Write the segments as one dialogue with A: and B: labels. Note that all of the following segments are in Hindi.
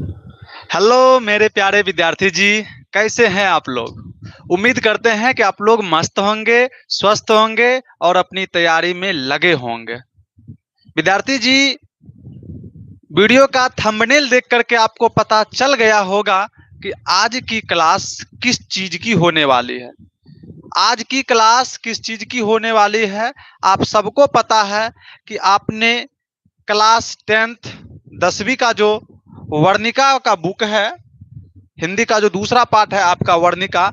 A: हेलो मेरे प्यारे विद्यार्थी जी। कैसे हैं आप लोग? उम्मीद करते हैं कि आप लोग मस्त होंगे, स्वस्थ होंगे और अपनी तैयारी में लगे होंगे। विद्यार्थी जी, वीडियो का थंबनेल देख करके आपको पता चल गया होगा कि आज की क्लास किस चीज की होने वाली है। आज की क्लास किस चीज की होने वाली है, आप सबको पता है कि आपने क्लास 10th 10वीं का जो वर्णिका का बुक है, हिंदी का जो दूसरा पार्ट है आपका वर्णिका,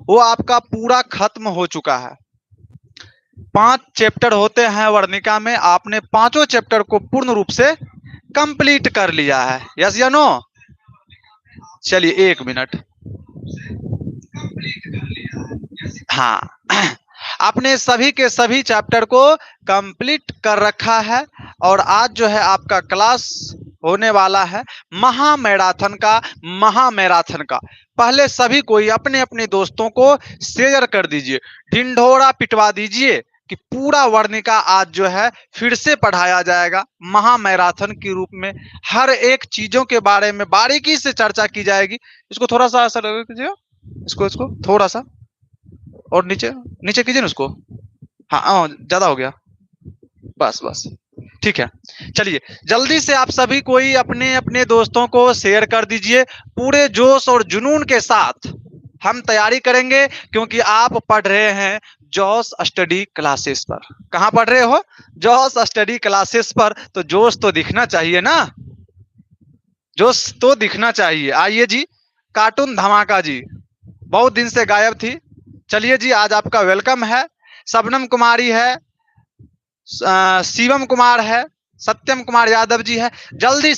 A: वो आपका पूरा खत्म हो चुका है। 5 चैप्टर होते हैं वर्णिका में, आपने पांचों चैप्टर को पूर्ण रूप से कंप्लीट कर लिया है। यस या नो? चलिए 1 मिनट। हाँ, आपने सभी के सभी चैप्टर को कंप्लीट कर रखा है और आज जो है आपका क्लास होने वाला है महामैराथन का। पहले सभी कोई अपने अपने दोस्तों को शेयर कर दीजिए, ढिंढोरा पिटवा दीजिए कि पूरा वर्णिका आज जो है फिर से पढ़ाया जाएगा महामैराथन के रूप में। हर एक चीजों के बारे में बारीकी से चर्चा की जाएगी। इसको थोड़ा सा ऐसा लगा कीजिएगा, इसको थोड़ा सा और नीचे नीचे कीजिए ना उसको। हाँ, ज्यादा हो गया, बस बस ठीक है। चलिए जल्दी से आप सभी कोई अपने अपने दोस्तों को शेयर कर दीजिए। पूरे जोश और जुनून के साथ हम तैयारी करेंगे, क्योंकि आप पढ़ रहे हैं जोश स्टडी क्लासेस पर। कहाँ पढ़ रहे हो? जोश स्टडी क्लासेस पर। तो जोश तो दिखना चाहिए ना, जोश तो दिखना चाहिए। आइए जी, कार्टून धमाका जी बहुत दिन से गायब थी। चलिए जी, आज आपका वेलकम है। शबनम कुमारी है, शिवम कुमार है, सत्यम कुमार यादव जी है। जल्दी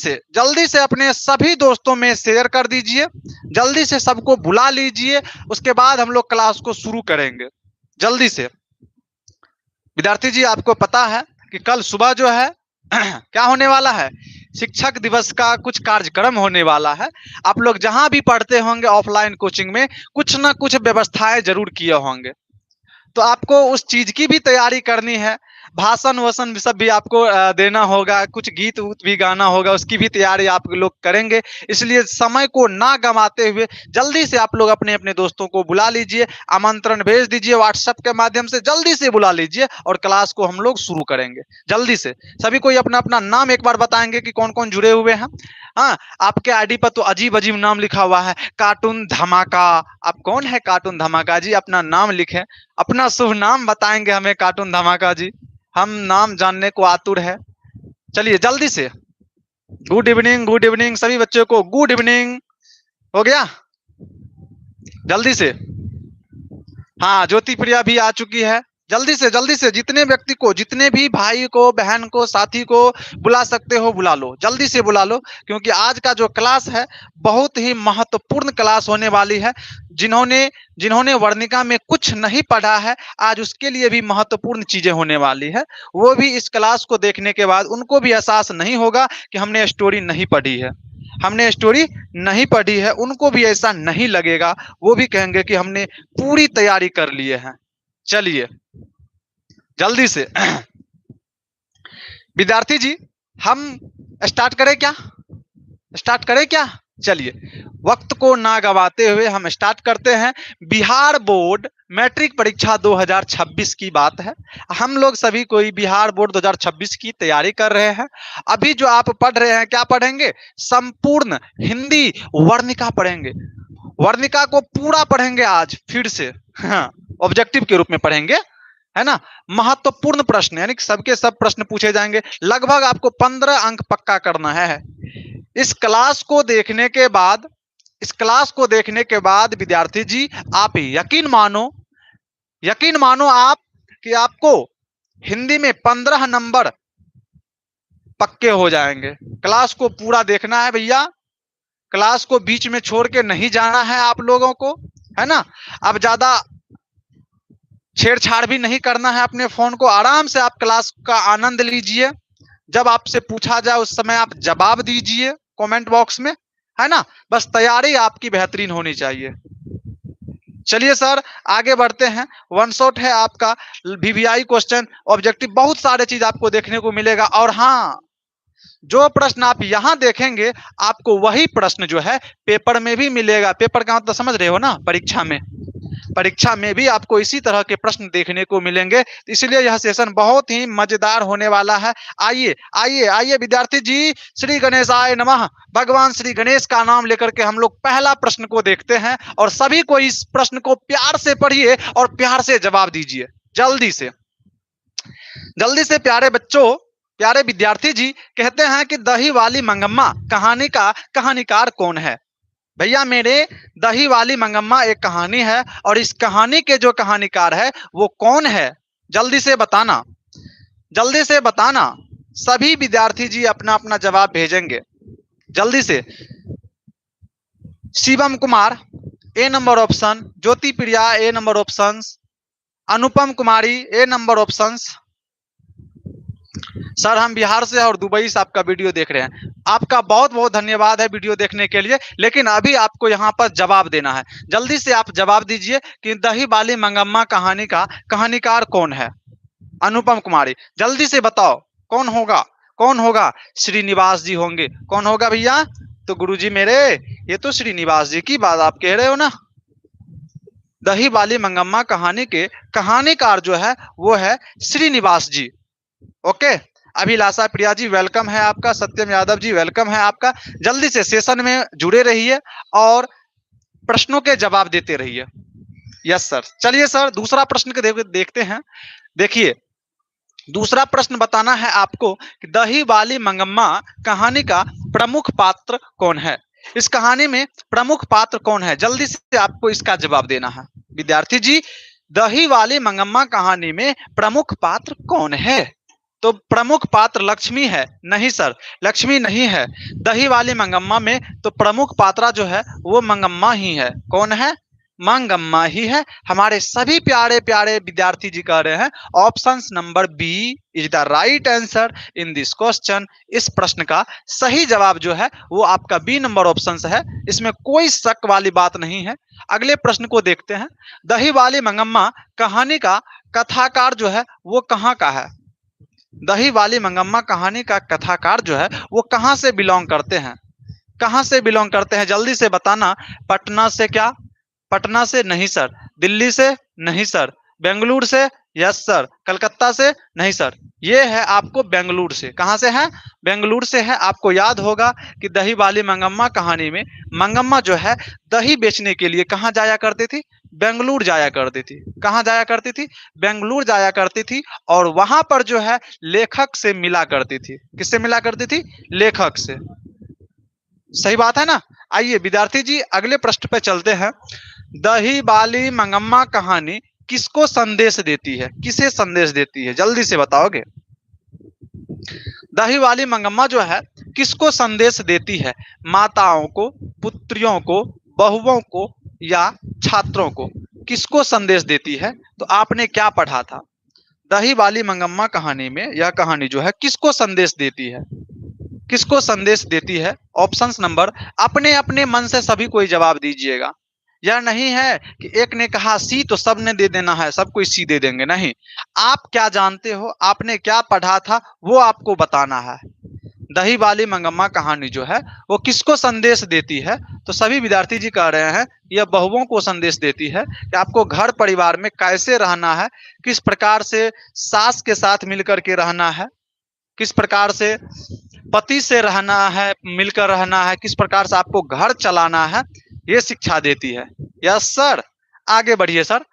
A: से अपने सभी दोस्तों में शेयर कर दीजिए, जल्दी से सबको बुला लीजिए। उसके बाद हम लोग क्लास को शुरू करेंगे जल्दी से। विद्यार्थी जी, आपको पता है कि कल सुबह जो है क्या होने वाला है? शिक्षक दिवस का कुछ कार्यक्रम होने वाला है। आप लोग जहां भी पढ़ते होंगे ऑफलाइन कोचिंग में, कुछ ना कुछ व्यवस्थाएं जरूर किए होंगे। तो आपको उस चीज की भी तैयारी करनी है। भाषण वसन सब भी आपको देना होगा, कुछ गीत उत भी गाना होगा, उसकी भी तैयारी आप लोग करेंगे। इसलिए समय को ना गंवाते हुए जल्दी से आप लोग अपने अपने दोस्तों को बुला लीजिए, आमंत्रण भेज दीजिए व्हाट्सएप के माध्यम से। जल्दी से बुला लीजिए और क्लास को हम लोग शुरू करेंगे जल्दी से। सभी कोई अपना अपना नाम एक बार बताएंगे कि कौन कौन जुड़े हुए हैं। हाँ, आपके आईडी पर तो अजीब अजीब नाम लिखा हुआ है, कार्टून धमाका। आप कौन है कार्टून धमाका जी? अपना नाम लिखें, अपना शुभ नाम बताएंगे हमें कार्टून धमाका जी, हम नाम जानने को आतुर है। चलिए जल्दी से, गुड इवनिंग सभी बच्चों को, गुड इवनिंग। हो गया? जल्दी से। हाँ, ज्योति प्रिया भी आ चुकी है। जल्दी से जितने व्यक्ति को, जितने भी भाई को, बहन को, साथी को बुला सकते हो बुला लो, जल्दी से बुला लो, क्योंकि आज का जो क्लास है बहुत ही महत्वपूर्ण क्लास होने वाली है। जिन्होंने जिन्होंने वर्णिका में कुछ नहीं पढ़ा है, आज उसके लिए भी महत्वपूर्ण चीजें होने वाली है। वो भी इस क्लास को देखने के बाद उनको भी एहसास नहीं होगा कि हमने स्टोरी नहीं पढ़ी है, उनको भी ऐसा नहीं लगेगा। वो भी कहेंगे कि हमने पूरी तैयारी कर लिए हैं। चलिए जल्दी से विद्यार्थी जी, हम स्टार्ट करें क्या? चलिए, वक्त को ना गवाते हुए हम स्टार्ट करते हैं। बिहार बोर्ड मैट्रिक परीक्षा 2026 की बात है। हम लोग सभी कोई बिहार बोर्ड 2026 की तैयारी कर रहे हैं। अभी जो आप पढ़ रहे हैं, क्या पढ़ेंगे? संपूर्ण हिंदी वर्णिका पढ़ेंगे। वर्णिका को पूरा पढ़ेंगे आज फिर से। हाँ, ऑब्जेक्टिव के रूप में पढ़ेंगे, है ना। महत्वपूर्ण प्रश्न यानी कि सबके सब प्रश्न पूछे जाएंगे। लगभग आपको 15 अंक पक्का करना है। इस क्लास को देखने के बाद विद्यार्थी जी, आप यकीन मानो आप कि आपको हिंदी में 15 नंबर पक्के हो जाएंगे। क्लास को पूरा देखना है भैया, क्लास को बीच में छोड़ के नहीं जाना है आप लोगों को, है ना। अब ज्यादा छेड़छाड़ भी नहीं करना है अपने फोन को। आराम से आप क्लास का आनंद लीजिए। जब आपसे पूछा जाए उस समय आप जवाब दीजिए कमेंट बॉक्स में, है ना। बस तैयारी आपकी बेहतरीन होनी चाहिए। चलिए सर, आगे बढ़ते हैं। वन शॉट है आपका, वीवीआई क्वेश्चन, ऑब्जेक्टिव, बहुत सारे चीज आपको देखने को मिलेगा। और हाँ, जो प्रश्न आप यहां देखेंगे आपको वही प्रश्न जो है पेपर में भी मिलेगा। पेपर का मतलब समझ रहे हो ना, परीक्षा में। परीक्षा में भी आपको इसी तरह के प्रश्न देखने को मिलेंगे, इसलिए यह सेशन बहुत ही मजेदार होने वाला है। आइए आइए आइए विद्यार्थी जी, श्री गणेशाय नमः। भगवान श्री गणेश का नाम लेकर के हम लोग पहला प्रश्न को देखते हैं, और सभी को इस प्रश्न को प्यार से पढ़िए और प्यार से जवाब दीजिए। जल्दी से जल्दी से प्यारे बच्चों, प्यारे विद्यार्थी जी, कहते हैं कि दही वाली मंगम्मा कहानी का कहानीकार कौन है? भैया मेरे, दही वाली मंगम्मा एक कहानी है, और इस कहानी के जो कहानीकार है वो कौन है? जल्दी से बताना, जल्दी से बताना। सभी विद्यार्थी जी अपना अपना जवाब भेजेंगे जल्दी से। शिवम कुमार ए नंबर ऑप्शन, ज्योति प्रिया ए नंबर ऑप्शन, अनुपम कुमारी ए नंबर ऑप्शन। सर हम बिहार से और दुबई से आपका वीडियो देख रहे हैं। आपका बहुत बहुत धन्यवाद है वीडियो देखने के लिए, लेकिन अभी आपको यहाँ पर जवाब देना है। जल्दी से आप जवाब दीजिए कि दही वाली मंगम्मा कहानी का कहानीकार कौन है? अनुपम कुमारी, जल्दी से बताओ कौन होगा? कौन होगा? श्रीनिवास जी होंगे। कौन होगा भैया? तो गुरुजी मेरे, ये तो श्रीनिवास जी की बात आप कह रहे हो ना। दही वाली मंगम्मा कहानी के कहानीकार जो है वो है श्रीनिवास जी। ओके, अभिलाषा प्रिया जी वेलकम है आपका, सत्यम यादव जी वेलकम है आपका। जल्दी से सेशन में जुड़े रहिए और प्रश्नों के जवाब देते रहिए। Yes sir. चलिए सर दूसरा प्रश्न के देखते हैं। देखिए दूसरा प्रश्न बताना है आपको कि दही वाली मंगम्मा कहानी का प्रमुख पात्र कौन है? इस कहानी में प्रमुख पात्र कौन है? जल्दी से आपको इसका जवाब देना है विद्यार्थी जी। दही वाली मंगम्मा कहानी में प्रमुख पात्र कौन है? तो प्रमुख पात्र लक्ष्मी है? नहीं सर, लक्ष्मी नहीं है। दही वाली मंगम्मा में तो प्रमुख पात्रा जो है वो मंगम्मा ही है। कौन है? मंगम्मा ही है। हमारे सभी प्यारे प्यारे विद्यार्थी जी कह रहे हैं option number B is the right answer in this question. इस प्रश्न का सही जवाब जो है वो आपका बी नंबर ऑप्शन है, इसमें कोई शक वाली बात नहीं है। अगले प्रश्न को देखते हैं। दही वाली मंगम्मा कहानी का कथाकार जो है वो कहाँ का है? दही वाली मंगम्मा कहानी का कथाकार जो है वो कहां से बिलोंग करते हैं? कहां से बिलोंग करते हैं? जल्दी से बताना। पटना से? क्या पटना से? नहीं सर। दिल्ली से? नहीं सर। बेंगलुरु से? Yes sir. कलकत्ता से? नहीं सर। ये है आपको बेंगलुरु से। कहां से है? बेंगलुरु से है। आपको याद होगा कि दही वाली मंगम्मा कहानी में मंगम्मा जो है दही बेचने के लिए कहां जाया करती थी? बेंगलुरु जाया करती थी। कहां जाया करती थी? बेंगलुरु जाया करती थी, और वहां पर जो है लेखक से मिला करती थी। किससे मिला करती थी? लेखक से। सही बात है ना। आइए विद्यार्थी जी अगले प्रश्न पे चलते हैं। दही वाली मंगम्मा कहानी किसको संदेश देती है? किसे संदेश देती है? जल्दी से बताओगे। दही वाली मंगम्मा जो है किसको संदेश देती है? माताओं को, पुत्रियों को, बहुओं को, या छात्रों को? किसको संदेश देती है? तो आपने क्या पढ़ा था? दही वाली मंगम्मा कहानी में यह कहानी जो है किसको संदेश देती है? किसको संदेश देती है? ऑप्शंस नंबर, अपने अपने मन से सभी कोई जवाब दीजिएगा। यह नहीं है कि एक ने कहा सी तो सब ने दे देना है, सब कोई सी दे देंगे, नहीं। आप क्या जानते हो, आपने क्या पढ़ा था वो आपको बताना है। दही वाली मंगम्मा कहानी जो है वो किसको संदेश देती है? तो सभी विद्यार्थी जी कह रहे हैं यह बहुओं को संदेश देती है कि आपको घर परिवार में कैसे रहना है, किस प्रकार से सास के साथ मिलकर के रहना है, किस प्रकार से पति से रहना है, मिलकर रहना है, किस प्रकार से आपको घर चलाना है, ये शिक्षा देती है। Yes sir. आगे बढ़िए सर।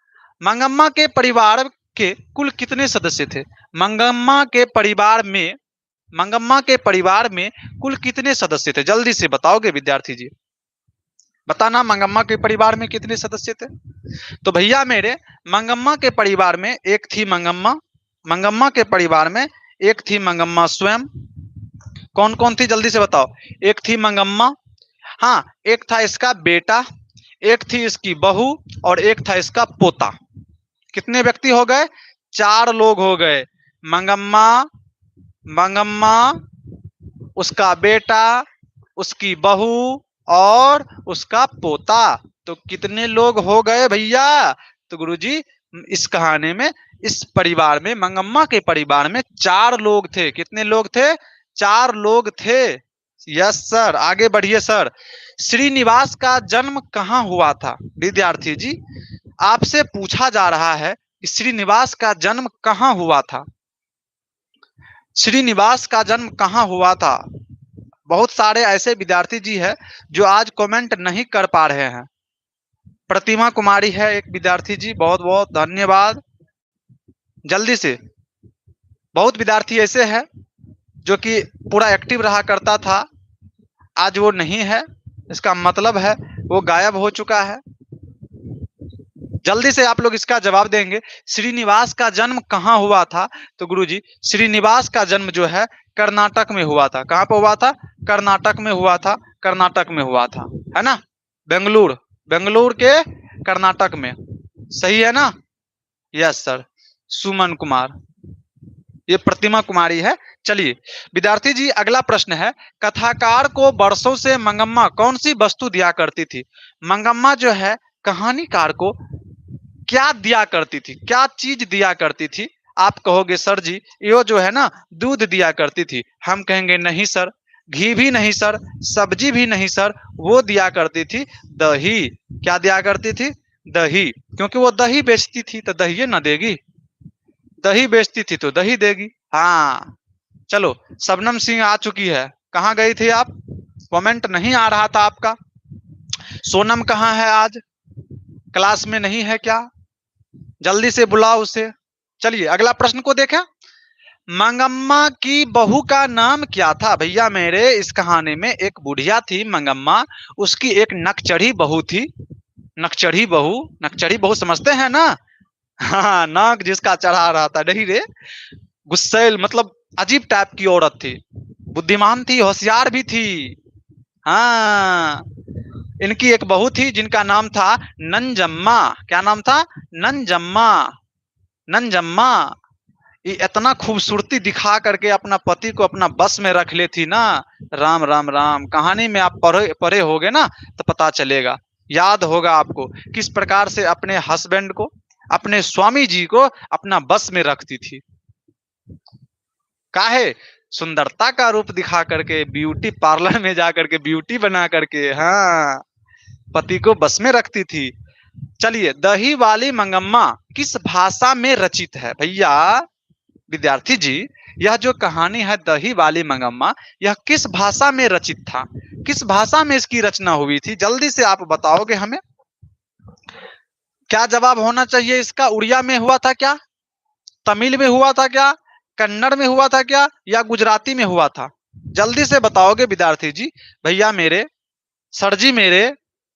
A: मंगम्मा के परिवार के कुल कितने सदस्य थे? मंगम्मा के परिवार में कुल कितने सदस्य थे? जल्दी से बताओगे विद्यार्थी जी। बताना मंगम्मा के परिवार में कितने सदस्य थे? तो भैया मेरे, मंगम्मा के परिवार में एक थी मंगम्मा, मंगम्मा के परिवार में एक थी मंगम्मा स्वयं। कौन कौन थी जल्दी से बताओ। एक थी मंगम्मा, हाँ, एक था इसका बेटा, एक थी इसकी बहू, और एक था इसका पोता। कितने व्यक्ति हो गए? 4 लोग हो गए। मंगम्मा, मंगम्मा, उसका बेटा, उसकी बहू और उसका पोता। तो कितने लोग हो गए भैया? तो गुरुजी इस कहानी में, इस परिवार में, मंगम्मा के परिवार में 4 लोग थे। कितने लोग थे? 4 लोग थे। यस सर, आगे बढ़िए सर। श्रीनिवास का जन्म कहाँ हुआ था? विद्यार्थी जी, आपसे पूछा जा रहा है कि श्रीनिवास का जन्म कहाँ हुआ था। श्रीनिवास का जन्म कहाँ हुआ था? बहुत सारे ऐसे विद्यार्थी जी हैं जो आज कमेंट नहीं कर पा रहे हैं। प्रतिमा कुमारी है एक विद्यार्थी जी, बहुत बहुत धन्यवाद। जल्दी से, बहुत विद्यार्थी ऐसे हैं जो कि पूरा एक्टिव रहा करता था, आज वो नहीं है, इसका मतलब है वो गायब हो चुका है। जल्दी से आप लोग इसका जवाब देंगे। श्रीनिवास का जन्म कहाँ हुआ था? तो गुरुजी, श्रीनिवास का जन्म जो है कर्नाटक में हुआ था। कहाँ पे हुआ था? कर्नाटक में हुआ था, कर्नाटक में हुआ था, है ना? बेंगलुरु, बेंगलुरु के कर्नाटक में, सही है ना? Yes sir. सुमन कुमार, ये प्रतिमा कुमारी है। चलिए विद्यार्थी जी, अगला प्रश्न है, कथाकार को वर्षों से मंगम्मा कौन सी वस्तु दिया करती थी? मंगम्मा जो है कहानीकार को क्या दिया करती थी, क्या चीज दिया करती थी? आप कहोगे सर जी ये जो है ना दूध दिया करती थी। हम कहेंगे नहीं सर, घी भी नहीं सर, सब्जी भी नहीं सर, वो दिया करती थी दही। क्या दिया करती थी? दही, क्योंकि वो दही बेचती थी तो दही ना देगी, दही बेचती थी तो दही देगी। हाँ चलो, शबनम सिंह आ चुकी है। कहाँ गई थी आप? कमेंट नहीं आ रहा था आपका। सोनम कहाँ है आज? क्लास में नहीं है क्या? जल्दी से बुलाओ उसे। चलिए अगला प्रश्न को देखें। मंगम्मा की बहू का नाम क्या था? भैया मेरे, इस कहानी में एक बुढ़िया थी मंगम्मा, उसकी एक नकचढ़ी बहू थी। नकचढ़ी बहू, नकचढ़ी बहू समझते हैं ना? हाँ, नाक जिसका चढ़ा रहा था, नहीं रे, गुस्सैल, मतलब अजीब टाइप की औरत थी, बुद्धिमान थी, होशियार भी थी। हाँ, इनकी एक बहू थी जिनका नाम था नंजम्मा। क्या नाम था? नंजम्मा। नंजम्मा ये इतना खूबसूरती दिखा करके अपना पति को अपना बस में रख लेती ना। राम राम राम, कहानी में आप पढ़े पढ़े होगे ना तो पता चलेगा, याद होगा आपको किस प्रकार से अपने हस्बैंड को, अपने स्वामी जी को अपना बस में रखती थी। काहे? सुंदरता का रूप दिखा करके, ब्यूटी पार्लर में जा करके ब्यूटी बना करके, हाँ, पति को बस में रखती थी। चलिए, दही वाली मंगम्मा किस भाषा में रचित है? भैया विद्यार्थी जी, यह जो कहानी है दही वाली मंगम्मा, यह किस भाषा में रचित था? किस भाषा में इसकी रचना हुई थी? जल्दी से आप बताओगे हमें। क्या जवाब होना चाहिए इसका? उड़िया में हुआ था क्या? तमिल में हुआ था क्या? कन्नड़ में हुआ था क्या? या गुजराती में हुआ था? जल्दी से बताओगे विद्यार्थी जी। भैया मेरे, सर जी मेरे,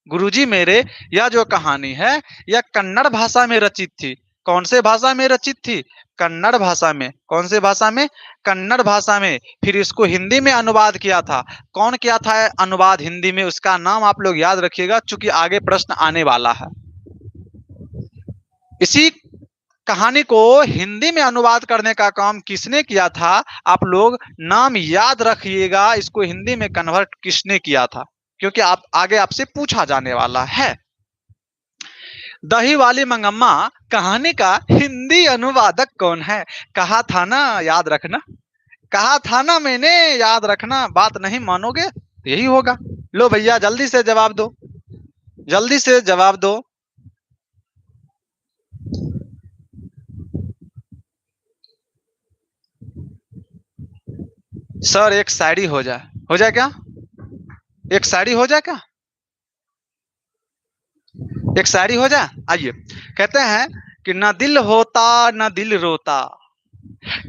A: गुरुजी मेरे, यह जो कहानी है यह कन्नड़ भाषा में रचित थी। कौन से भाषा में रचित थी? कन्नड़ भाषा में। कौन से भाषा में? कन्नड़ भाषा में। फिर इसको हिंदी में अनुवाद किया था। कौन किया था अनुवाद हिंदी में? उसका नाम आप लोग याद रखिएगा, चूंकि आगे प्रश्न आने वाला है। इसी कहानी को हिंदी में अनुवाद करने का काम किसने किया था? आप लोग नाम याद रखिएगा, इसको हिंदी में कन्वर्ट किसने किया था, क्योंकि आप आगे आपसे पूछा जाने वाला है। दही वाली मंगम्मा कहानी का हिंदी अनुवादक कौन है? कहा था ना, याद रखना, कहा था ना मैंने, याद रखना, बात नहीं मानोगे यही होगा। लो भैया जल्दी से जवाब दो, जल्दी से जवाब दो। सर एक शायरी हो जाए, हो जाए क्या? एक शायरी हो जाए क्या? एक शायरी हो जाए। आइए, कहते हैं कि न दिल होता न दिल रोता,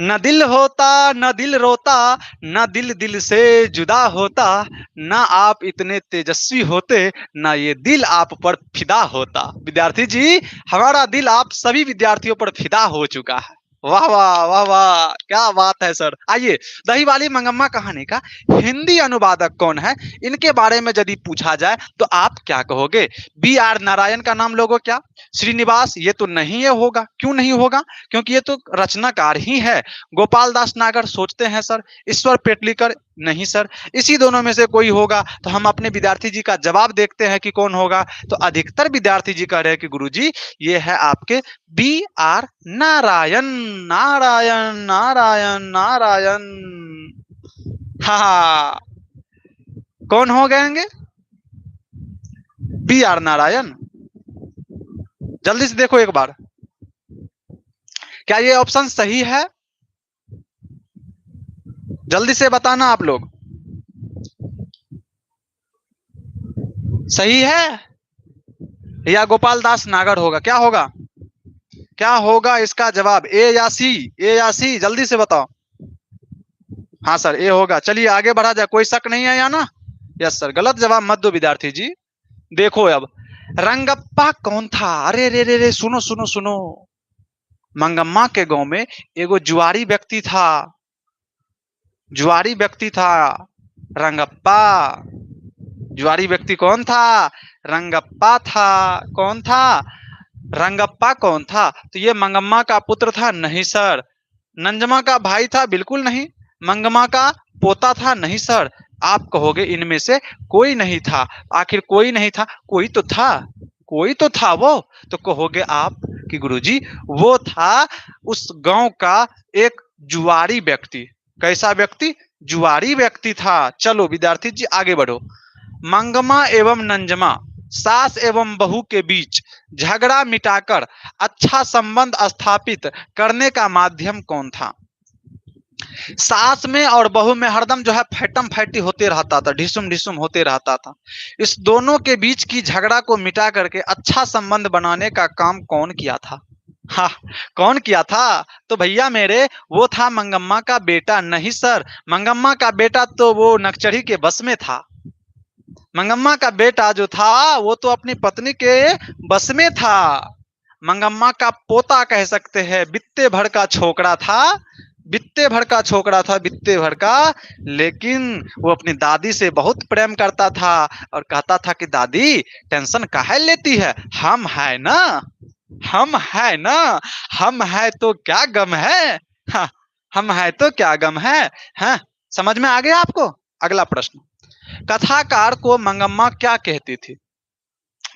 A: न दिल होता न दिल रोता, न दिल दिल से जुदा होता, ना आप इतने तेजस्वी होते, ना ये दिल आप पर फिदा होता। विद्यार्थी जी, हमारा दिल आप सभी विद्यार्थियों पर फिदा हो चुका है। वाह वाह वाह वाह, क्या बात है सर। आइए, दही वाली मंगम्मा कहानी का हिंदी अनुवादक कौन है, इनके बारे में यदि पूछा जाए तो आप क्या कहोगे? बी आर नारायण का नाम लोगो क्या? श्रीनिवास, ये तो नहीं है होगा। क्यों नहीं होगा? क्योंकि ये तो रचनाकार ही है। गोपाल दास नागर सोचते हैं सर। ईश्वर पेटलीकर नहीं सर। इसी दोनों में से कोई होगा। तो हम अपने विद्यार्थी जी का जवाब देखते हैं कि कौन होगा। तो अधिकतर विद्यार्थी जी कह रहे हैं कि गुरुजी ये है आपके बी आर नारायण। नारायण नारायण नारायण। हाँ, कौन हो गएंगे? B are Narayan. जल्दी से देखो एक बार, क्या ये ऑप्शन सही है? जल्दी से बताना आप लोग, सही है या गोपाल दास नागर होगा? क्या होगा, क्या होगा इसका जवाब? ए या सी? ए या सी, जल्दी से बताओ। हाँ सर, ए होगा। चलिए आगे बढ़ा जाए, कोई शक नहीं है या ना? यस सर, गलत जवाब मत दो विद्यार्थी जी। देखो अब, रंगप्पा कौन था? अरे रे रे रे, सुनो सुनो सुनो, मंगम्मा के गांव में एगो जुआरी व्यक्ति था, जुआरी व्यक्ति था रंगप्पा। जुआरी व्यक्ति कौन था? रंगप्पा था। कौन था? रंगप्पा कौन था? तो ये मंगम्मा का पुत्र था? नहीं सर। नंजमा का भाई था? बिल्कुल नहीं। मंगम्मा का पोता था? नहीं सर। आप कहोगे इनमें से कोई नहीं था। आखिर कोई नहीं था, कोई तो था, कोई तो था वो। तो कहोगे आप कि गुरुजी वो था उस गांव का एक जुआरी व्यक्ति। कैसा व्यक्ति? जुआरी व्यक्ति था। चलो विद्यार्थी जी आगे बढ़ो। मंगमा एवं नंजमा, सास एवं बहू के बीच झगड़ा मिटाकर अच्छा संबंध स्थापित करने का माध्यम कौन था? सास में और बहू में हरदम जो है फैटम फैटी होते रहता था, ढिसुम ढिसुम होते रहता था। इस दोनों के बीच की झगड़ा को मिटा करके अच्छा संबंध बनाने का काम कौन किया था? हाँ, कौन किया था? तो भैया मेरे, वो था मंगम्मा का बेटा। नहीं सर, मंगम्मा का बेटा तो वो नक्चढ़ी के बस में था। मंगम्मा का बेटा जो था वो तो अपनी पत्नी के बस में था। मंगम्मा का पोता कह सकते हैं, बित्ते भर का छोकरा था, बित्ते भर का छोकरा था, बित्ते भर का। लेकिन वो अपनी दादी से बहुत प्रेम करता था और कहता था कि दादी टेंशन काहे लेती है, हम है ना, हम है ना, हम है तो क्या गम है। हाँ, हम है तो क्या गम है। हाँ, समझ में आ गया आपको? अगला प्रश्न, कथाकार को मंगम्मा क्या कहती थी?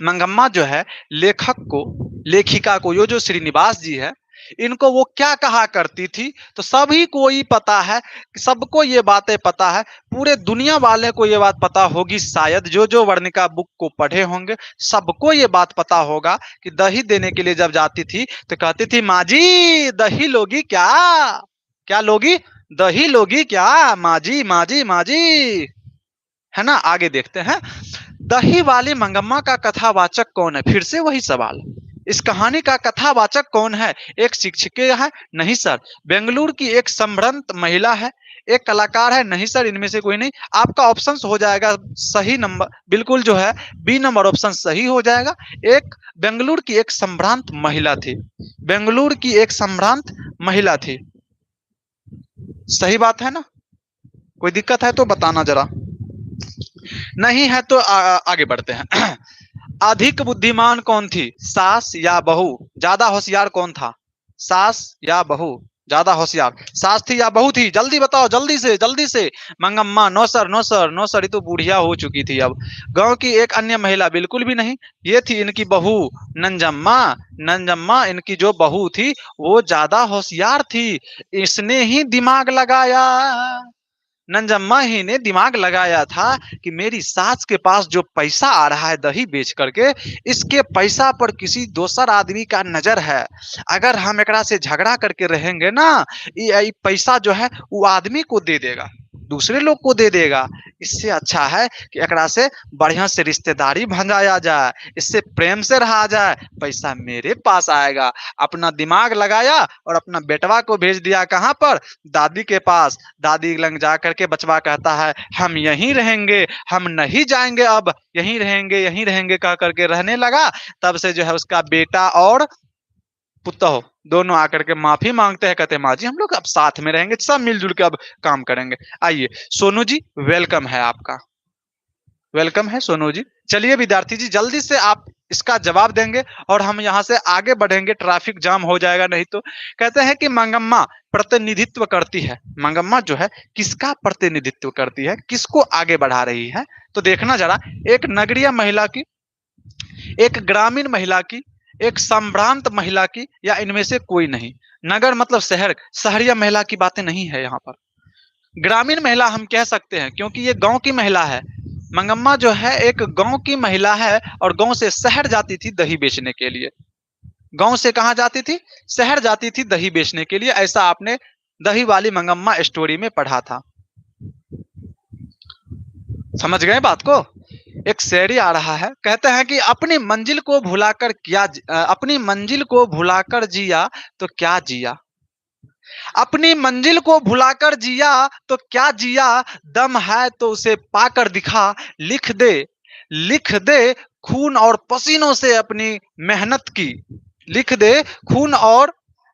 A: मंगम्मा जो है लेखक को, लेखिका को, यो जो श्रीनिवास जी है, इनको वो क्या कहा करती थी? तो सभी को ही पता है, सबको ये बातें पता है, पूरे दुनिया वाले को ये बात पता होगी शायद, जो जो वर्णिका बुक को पढ़े होंगे सबको ये बात पता होगा कि दही देने के लिए जब जाती थी तो कहती थी माँ जी दही लोगी क्या? क्या लोगी? दही लोगी क्या? माँ जी माँ जी माँ जी। है ना? आगे देखते हैं, दही वाली मंगम्मा का कथावाचक कौन है? फिर से वही सवाल, इस कहानी का कथावाचक कौन है? एक शिक्षिका है? नहीं सर। बेंगलुरु की एक संभ्रांत महिला है? एक कलाकार है? नहीं सर, इनमें से कोई नहीं। आपका ऑप्शन हो जाएगा सही नंबर, बिल्कुल जो है बी नंबर ऑप्शन सही हो जाएगा। एक बेंगलुरु की एक संभ्रांत महिला थी, बेंगलुरु की एक संभ्रांत महिला थी। सही बात है ना? कोई दिक्कत है तो बताना जरा, नहीं है तो आगे बढ़ते हैं। अधिक बुद्धिमान कौन थी, सास या बहू? ज्यादा होशियार कौन था, सास या बहू? ज्यादा होशियार सास थी या बहू थी? जल्दी बताओ, जल्दी से जल्दी से। Mangamma? No sir no sir no sir, ये तो बुढ़िया हो चुकी थी अब। गांव की एक अन्य महिला? बिल्कुल भी नहीं, ये थी इनकी बहू नंजम्मा। नंजम्मा इनकी जो बहू थी वो ज्यादा होशियार थी, इसने ही दिमाग लगाया, नंजम्मा ही ने दिमाग लगाया था कि मेरी सास के पास जो पैसा आ रहा है दही बेच करके, इसके पैसा पर किसी दूसर आदमी का नजर है। अगर हम एकरा से झगड़ा करके रहेंगे ना, ये पैसा जो है वो आदमी को दे देगा, दूसरे लोग को दे देगा। इससे अच्छा है कि एकरा से बढ़िया से रिश्तेदारी भंजाया जाए, इससे प्रेम से रहा जाए, पैसा मेरे पास आएगा। अपना दिमाग लगाया और अपना बेटवा को भेज दिया कहाँ पर? दादी के पास। दादी लंग जा करके बचवा कहता है हम यहीं रहेंगे, हम नहीं जाएंगे, अब यहीं रहेंगे, यहीं रहेंगे कह करके रहने लगा। तब से जो है उसका बेटा और पुतोह दोनों आकर के माफी मांगते हैं, कहते हैं माँ जी हम लोग अब साथ में रहेंगे, सब मिलजुल के अब काम करेंगे। आइए सोनू जी, वेलकम है आपका, वेलकम है सोनू जी। चलिए विद्यार्थी जी जल्दी से आप इसका जवाब देंगे और हम यहाँ से आगे बढ़ेंगे, ट्रैफिक जाम हो जाएगा नहीं तो। कहते हैं कि मंगम्मा प्रतिनिधित्व करती है, मंगम्मा जो है किसका प्रतिनिधित्व करती है, किसको आगे बढ़ा रही है? तो देखना जरा, एक नगरीय महिला की, एक ग्रामीण महिला की, एक संभ्रांत महिला की, या इनमें से कोई नहीं? नगर मतलब शहर, शहरिया महिला की बातें नहीं है यहाँ पर। ग्रामीण महिला हम कह सकते हैं क्योंकि ये गांव की महिला है। मंगम्मा जो है एक गांव की महिला है और गांव से शहर जाती थी दही बेचने के लिए। गांव से कहां जाती थी? शहर जाती थी दही बेचने के लिए। ऐसा आपने दही वाली मंगम्मा स्टोरी में पढ़ा था। समझ गए बात को? एक शेरी आ रहा है, कहते हैं कि अपनी मंजिल को भुलाकर अपनी मंजिल को भुलाकर जिया तो क्या जिया, अपनी मंजिल को भुलाकर जिया तो क्या जिया, दम है तो उसे पाकर दिखा, लिख दे, लिख दे खून और पसीनों से अपनी मेहनत की, लिख दे खून और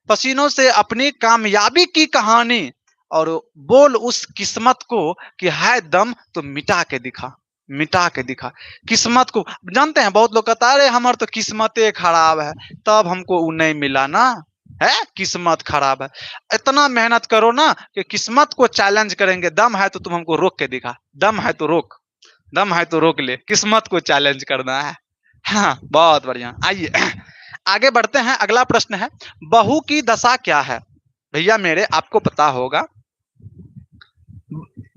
A: पसीनों से अपनी कामयाबी की कहानी, और बोल उस किस्मत को कि है दम तो मिटा के दिखा, मिटा के दिखा। किस्मत को जानते हैं, बहुत लोग कहता है अरे हमार तो किस्मतें खराब है, तब हमको वो नहीं मिला ना, है किस्मत खराब है। इतना मेहनत करो ना कि किस्मत को चैलेंज करेंगे, दम है तो तुम हमको रोक के दिखा, दम है तो रोक, दम है तो रोक ले, किस्मत को चैलेंज करना है। हाँ बहुत बढ़िया। आइए आगे बढ़ते हैं। अगला प्रश्न है, बहू की दशा क्या है? भैया मेरे आपको पता होगा,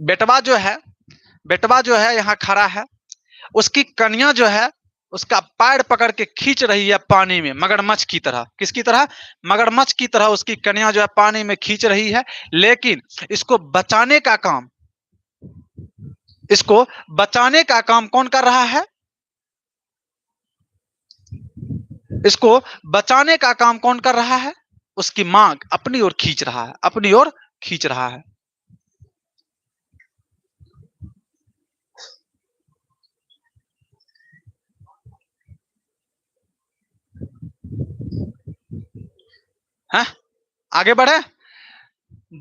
A: बेटवा जो है, बेटवा जो है यहाँ खड़ा है, उसकी कन्या जो है उसका पैर पकड़ के खींच रही है पानी में, मगरमच्छ की तरह। किसकी तरह? मगरमच्छ की तरह उसकी कन्या जो है पानी में खींच रही है। लेकिन इसको बचाने का काम, इसको बचाने का काम कौन कर रहा है? इसको बचाने का काम कौन कर रहा है? उसकी मां अपनी ओर खींच रहा है, अपनी ओर खींच रहा है। है? आगे बढ़े।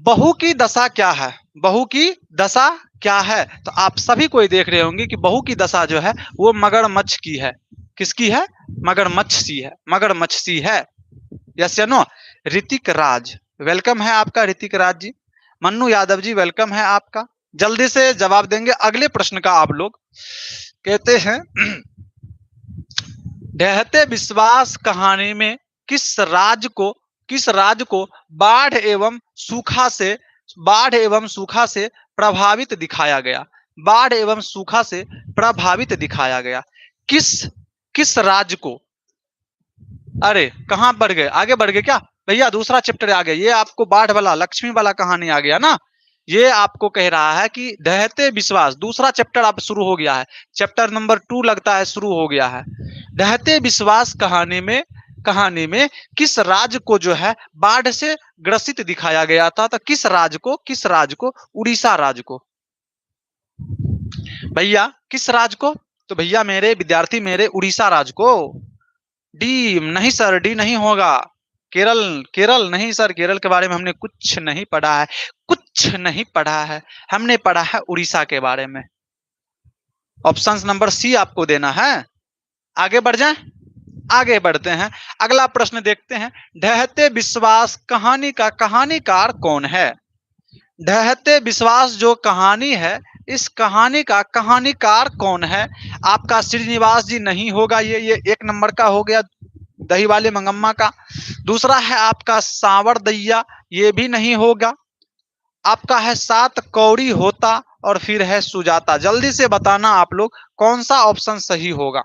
A: बहू की दशा क्या है? बहू की दशा क्या है? तो आप सभी कोई देख रहे होंगे कि बहू की दशा जो है वो मगरमच्छ की है। किसकी है? मगरमच्छ सी है, मगरमच्छ सी है। यस या नो? ऋतिक राज, वेलकम है आपका ऋतिक राज जी। मन्नू यादव जी वेलकम है आपका। जल्दी से जवाब देंगे अगले प्रश्न का आप लोग। कहते हैं ढहते विश्वास कहानी में किस राज को बाढ़ एवं सूखा से बाढ़ एवं सूखा से प्रभावित दिखाया गया? बाढ़ एवं सूखा से प्रभावित दिखाया गया। किस किस राज को? अरे कहां बढ़ गए? आगे बढ़ गए क्या भैया? दूसरा चैप्टर आ गया। ये आपको बाढ़ वाला लक्ष्मी वाला कहानी आ गया ना। ये आपको कह रहा है कि ढहते विश्वास, दूसरा चैप्टर अब शुरू हो गया है। चैप्टर नंबर 2 लगता है शुरू हो गया है। ढहते विश्वास कहानी में किस राज को जो है बाढ़ से ग्रसित दिखाया गया था? तो किस राज को? किस राज को? उड़ीसा राज को। भैया किस राज को? तो भैया मेरे विद्यार्थी मेरे उड़ीसा राज को। डी नहीं सर, डी नहीं होगा। केरल, केरल नहीं सर, केरल के बारे में हमने कुछ नहीं पढ़ा है, कुछ नहीं पढ़ा है। हमने पढ़ा है उड़ीसा के बारे में। ऑप्शन नंबर सी आपको देना है। आगे बढ़ जाएं, आगे बढ़ते हैं। अगला प्रश्न देखते हैं। ढहते विश्वास कहानी का कहानीकार कौन है? ढहते विश्वास जो कहानी है, इस कहानी का कहानीकार कौन है? आपका श्रीनिवास जी नहीं होगा, ये 1 नंबर का हो गया दही वाले मंगम्मा का। दूसरा है आपका सांवर दैया, ये भी नहीं होगा। आपका है सात कौड़ी होता, और फिर है सुजाता। जल्दी से बताना आप लोग कौन सा ऑप्शन सही होगा।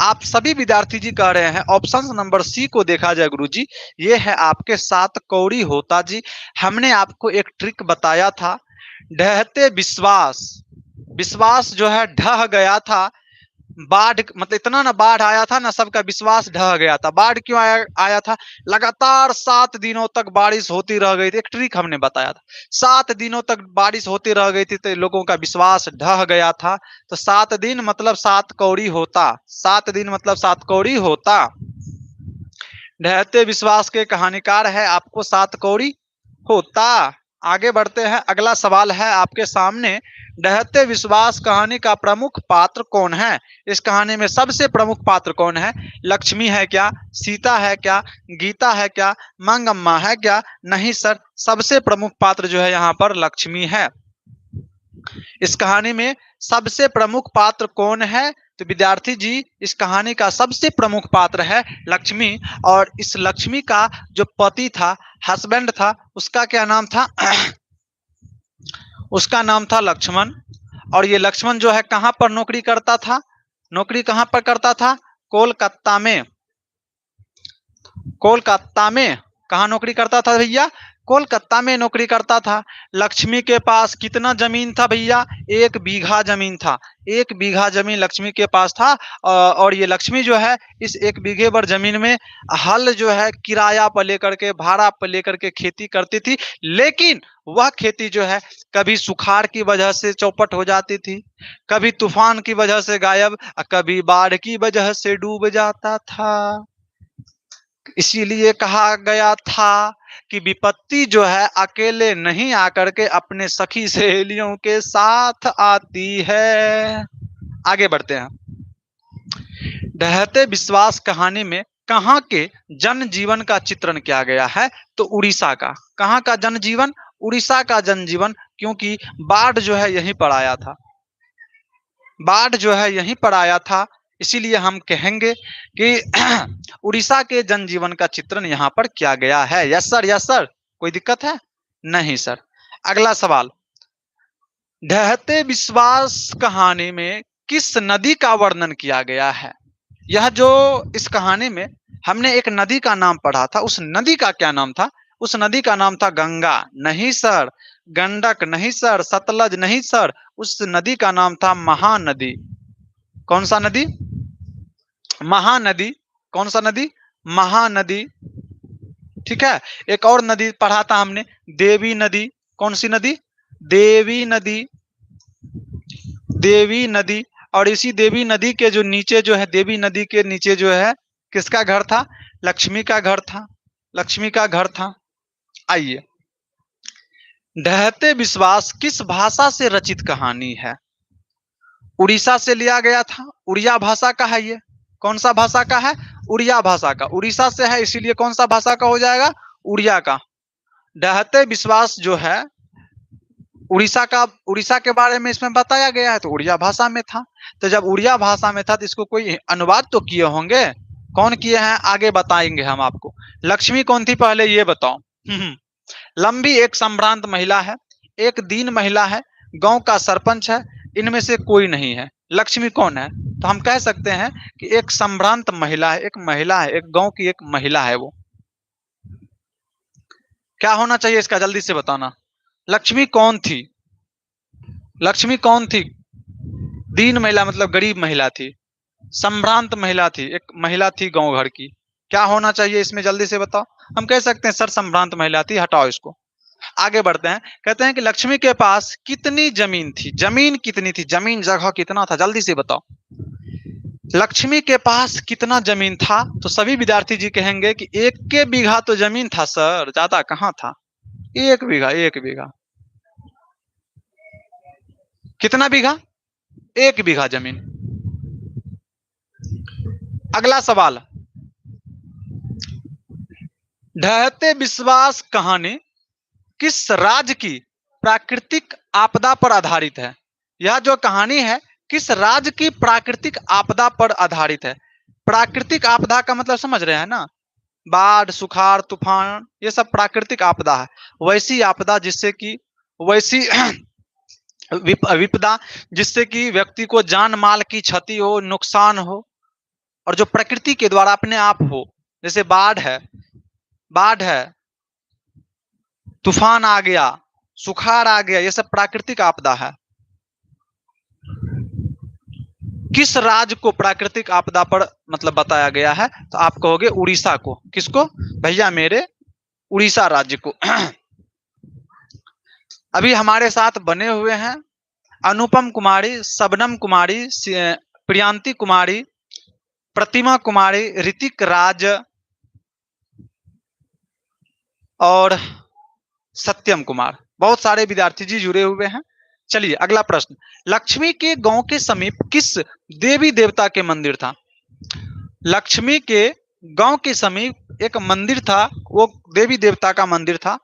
A: आप सभी विद्यार्थी जी कह रहे हैं ऑप्शन नंबर सी को देखा जाए गुरुजी, ये है आपके सात कौड़ी होता जी। हमने आपको एक ट्रिक बताया था, ढहते विश्वास, विश्वास जो है ढह गया था। बाढ़ मतलब इतना ना बाढ़ आया था ना, सबका विश्वास ढह गया था। बाढ़ क्यों आया था? लगातार 7 दिनों तक बारिश होती रह गई थी। एक ट्रिक हमने बताया था, 7 दिनों तक बारिश होती रह गई थी तो लोगों का विश्वास ढह गया था। तो 7 दिन मतलब 7 कौड़ी होता, 7 दिन मतलब 7 कौड़ी होता। ढहते विश्वास के कहानीकार है आपको 7 कौड़ी होता। आगे बढ़ते हैं। अगला सवाल है आपके सामने, ढहते विश्वास कहानी का प्रमुख पात्र कौन है? इस कहानी में सबसे प्रमुख पात्र कौन है? लक्ष्मी है क्या? सीता है क्या? गीता है क्या? मंगम्मा है क्या? नहीं सर, सबसे प्रमुख पात्र जो है यहाँ पर लक्ष्मी है। इस कहानी में सबसे प्रमुख पात्र कौन है? तो विद्यार्थी जी इस कहानी का सबसे प्रमुख पात्र है लक्ष्मी। और इस लक्ष्मी का जो पति था, हस्बैंड था, उसका क्या नाम था? उसका नाम था लक्ष्मण। और ये लक्ष्मण जो है कहां पर नौकरी करता था? नौकरी कहां पर करता था? कोलकाता में। कोलकाता में कहा नौकरी करता था भैया? कोलकाता में नौकरी करता था। लक्ष्मी के पास कितना जमीन था भैया? 1 बीघा जमीन था। 1 बीघा जमीन लक्ष्मी के पास था। और ये लक्ष्मी जो है इस 1 बीघे भर जमीन में हल जो है किराया पर लेकर के, भाड़ा पर लेकर के खेती करती थी। लेकिन वह खेती जो है कभी सुखाड़ की वजह से चौपट हो जाती थी, कभी तूफान की वजह से गायब, कभी बाढ़ की वजह से डूब जाता था। इसीलिए कहा गया था कि विपत्ति जो है अकेले नहीं आकर के अपने सखी सहेलियों के साथ आती है। आगे बढ़ते हैं। ढहते विश्वास कहानी में कहां के जनजीवन का चित्रण किया गया है? तो उड़ीसा का। कहां का जनजीवन? उड़ीसा का जनजीवन, क्योंकि बाढ़ जो है यहीं पर आया था। बाढ़ जो है यहीं पर आया था, इसीलिए हम कहेंगे कि उड़ीसा के जनजीवन का चित्रण यहां पर किया गया है। Yes sir, yes sir. कोई दिक्कत है? नहीं सर। अगला सवाल, ढहते विश्वास कहानी में किस नदी का वर्णन किया गया है? यह जो इस कहानी में हमने एक नदी का नाम पढ़ा था, उस नदी का क्या नाम था? उस नदी का नाम था गंगा। नहीं सर। गंडक नहीं सर। सतलज नहीं सर। उस नदी का नाम था महानदी। कौन सा नदी? महानदी। कौन सा नदी? महानदी। ठीक है। एक और नदी पढ़ा था हमने, देवी नदी। कौन सी नदी? देवी नदी। देवी नदी। और इसी देवी नदी के जो नीचे जो है, देवी नदी के नीचे जो है किसका घर था? लक्ष्मी का घर था। लक्ष्मी का घर था। आइए, ढहते विश्वास किस भाषा से रचित कहानी है? उड़ीसा से लिया गया था। उड़िया भाषा का है ये। कौन सा भाषा का है? उड़िया भाषा का। उड़ीसा से है, इसीलिए कौन सा भाषा का हो जाएगा? उड़िया का। ढहते विश्वास जो है उड़ीसा का, उड़ीसा के बारे में इसमें बताया गया है, तो उड़िया भाषा में था। तो जब उड़िया भाषा में था तो इसको कोई अनुवाद तो किए होंगे। कौन किए हैं आगे बताएंगे हम आपको। लक्ष्मी कौन थी पहले ये बताओ। लंबी एक संभ्रांत महिला है, एक दीन महिला है, गांव का सरपंच है, इनमें से कोई नहीं है। लक्ष्मी कौन है? तो हम कह सकते हैं कि एक संभ्रांत महिला है, एक महिला है, एक गांव की एक महिला है। वो क्या होना चाहिए इसका? जल्दी से बताना। लक्ष्मी कौन थी? लक्ष्मी कौन थी? दीन महिला मतलब गरीब महिला थी, संभ्रांत महिला थी, एक महिला थी गांव घर की। क्या होना चाहिए इसमें? जल्दी से बताओ। हम कह सकते हैं सर संभ्रांत महिला थी, हटाओ इसको। आगे बढ़ते हैं। कहते हैं कि लक्ष्मी के पास कितनी जमीन थी? जमीन कितनी थी? जमीन जगह कितना था? जल्दी से बताओ। लक्ष्मी के पास कितना जमीन था? तो सभी विद्यार्थी जी कहेंगे कि 1 बीघा तो जमीन था सर, ज्यादा कहाँ था। 1 बीघा, 1 बीघा। कितना बीघा? 1 बीघा जमीन। अगला सवाल, ढहते विश्वास कहानी किस राज्य की प्राकृतिक आपदा पर आधारित है? यह जो कहानी है किस राज्य की प्राकृतिक आपदा पर आधारित है? प्राकृतिक आपदा का मतलब समझ रहे हैं ना? बाढ़, सुखाड़, तूफान, ये सब प्राकृतिक आपदा है। वैसी आपदा जिससे कि, वैसी विपदा जिससे कि व्यक्ति को जान माल की क्षति हो, नुकसान हो, और जो प्रकृति के द्वारा अपने आप हो। जैसे बाढ़ है, बाढ़ है, तूफान आ गया, सुखाड़ आ गया, ये सब प्राकृतिक आपदा है। किस राज्य को प्राकृतिक आपदा पर मतलब बताया गया है? तो आप कहोगे उड़ीसा को। किसको भैया? मेरे उड़ीसा राज्य को। अभी हमारे साथ बने हुए हैं अनुपम कुमारी, शबनम कुमारी, प्रियांति कुमारी, प्रतिमा कुमारी, ऋतिक राज और सत्यम कुमार। बहुत सारे विद्यार्थी जी जुड़े हुए हैं। चलिए अगला प्रश्न, लक्ष्मी के गांव के समीप किस देवी देवता के मंदिर था? लक्ष्मी के गांव के समीप एक मंदिर था, वो देवी देवता का मंदिर था।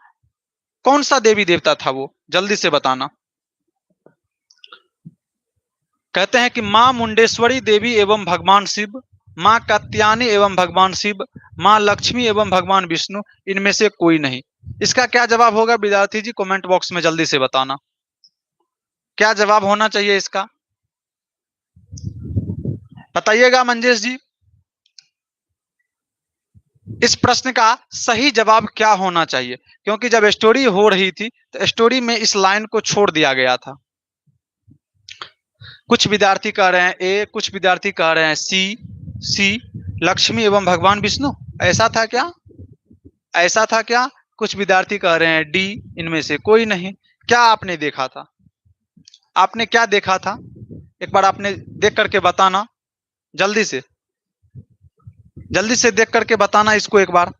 A: कौन सा देवी देवता था वो? जल्दी से बताना। कहते हैं कि मां मुंडेश्वरी देवी एवं भगवान शिव, मां कात्यायनी एवं भगवान शिव, मां लक्ष्मी एवं भगवान विष्णु, इनमें से कोई नहीं। इसका क्या जवाब होगा विद्यार्थी जी? कमेंट बॉक्स में जल्दी से बताना। क्या जवाब होना चाहिए इसका? बताइएगा मंजेश जी, इस प्रश्न का सही जवाब क्या होना चाहिए? क्योंकि जब स्टोरी हो रही थी तो स्टोरी में इस लाइन को छोड़ दिया गया था। कुछ विद्यार्थी कह रहे हैं ए, कुछ विद्यार्थी कह रहे हैं सी लक्ष्मी एवं भगवान विष्णु। ऐसा था क्या? ऐसा था क्या? कुछ विद्यार्थी कह रहे हैं डी, इनमें से कोई नहीं। क्या आपने देखा था? आपने क्या देखा था? एक बार आपने देख करके बताना, जल्दी से, जल्दी से देख करके बताना इसको एक बार।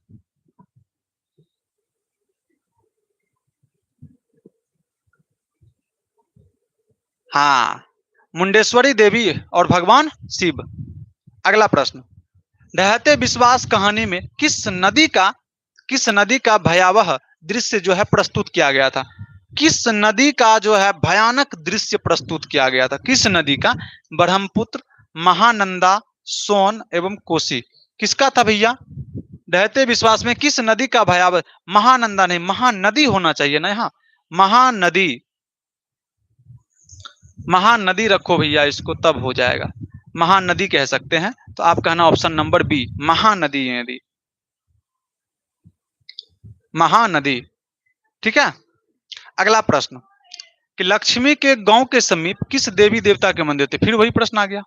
A: हाँ, मुंडेश्वरी देवी और भगवान शिव। अगला प्रश्न, ढहते विश्वास कहानी में किस नदी का भयावह दृश्य जो है प्रस्तुत किया गया था? किस नदी का जो है भयानक दृश्य प्रस्तुत किया गया था? किस नदी का? ब्रह्मपुत्र, महानंदा, सोन एवं कोसी। किसका था भैया? ढहते विश्वास में किस नदी का भयावह? महानंदा नहीं, महानदी होना चाहिए ना यहाँ। महानदी, महानदी रखो भैया इसको, तब हो जाएगा। महानदी कह सकते हैं, तो आप कहना ऑप्शन नंबर बी, महानदी नदी, महानदी। ठीक है। अगला प्रश्न, कि लक्ष्मी के गांव के समीप किस देवी देवता के मंदिर थे? फिर वही प्रश्न आ गया।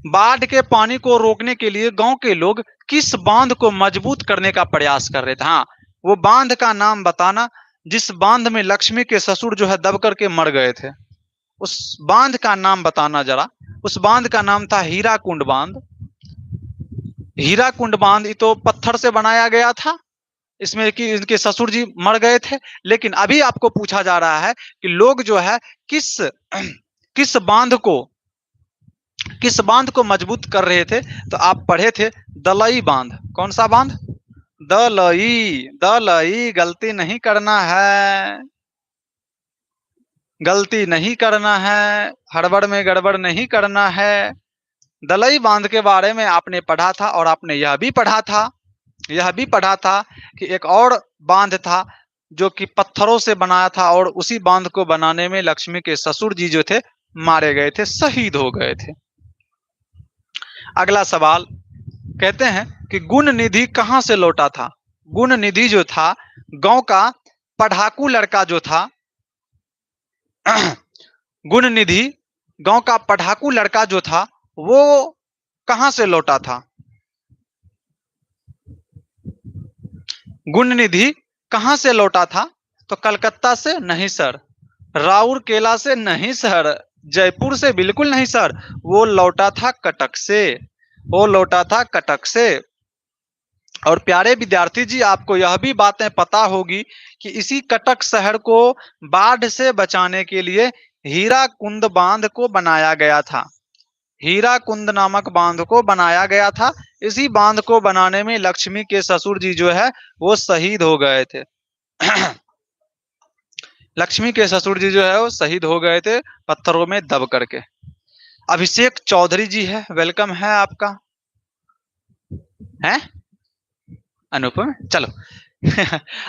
A: बाढ़ के पानी को रोकने के लिए गांव के लोग किस बांध को मजबूत करने का प्रयास कर रहे थे? हाँ, वो बांध का नाम बताना जिस बांध में लक्ष्मी के ससुर जो है दब करके मर गए थे। उस बांध का नाम बताना जरा। उस बांध का नाम था हीराकुंड बांध। हीराकुंड बांध तो पत्थर से बनाया गया था, इसमें कि इनके ससुर जी मर गए थे। लेकिन अभी आपको पूछा जा रहा है कि लोग जो है किस किस बांध को किस बांध को मजबूत कर रहे थे? तो आप पढ़े थे दलई बांध। कौन सा बांध? दलई, दलई। गलती नहीं करना है, गलती नहीं करना है, हड़बड़ में गड़बड़ नहीं करना है। दलई बांध के बारे में आपने पढ़ा था, और आपने यह भी पढ़ा था कि एक और बांध था जो कि पत्थरों से बनाया था, और उसी बांध को बनाने में लक्ष्मी के ससुर जी जो थे मारे गए थे, शहीद हो गए थे। अगला सवाल, कहते हैं कि गुण निधि कहां से लौटा था? गुण निधि जो था, गांव का पढ़ाकू लड़का जो था गुण निधि गांव का पढ़ाकू लड़का जो था, वो कहां से लौटा था? गुण निधि कहां से लौटा था? तो कलकत्ता से नहीं सर, राउरकेला से नहीं सर, जयपुर से बिल्कुल नहीं सर, वो लौटा था कटक से। वो लौटा था कटक से। और प्यारे विद्यार्थी जी, आपको यह भी बातें पता होगी कि इसी कटक शहर को बाढ़ से बचाने के लिए हीराकुंद बांध को बनाया गया था। हीराकुंद नामक बांध को बनाया गया था। इसी बांध को बनाने में लक्ष्मी के ससुर जी जो है वो शहीद हो गए थे। लक्ष्मी के ससुर जी जो है वो शहीद हो गए थे पत्थरों में दब करके। अभिषेक चौधरी जी है, वेलकम है आपका। है अनुपम, चलो।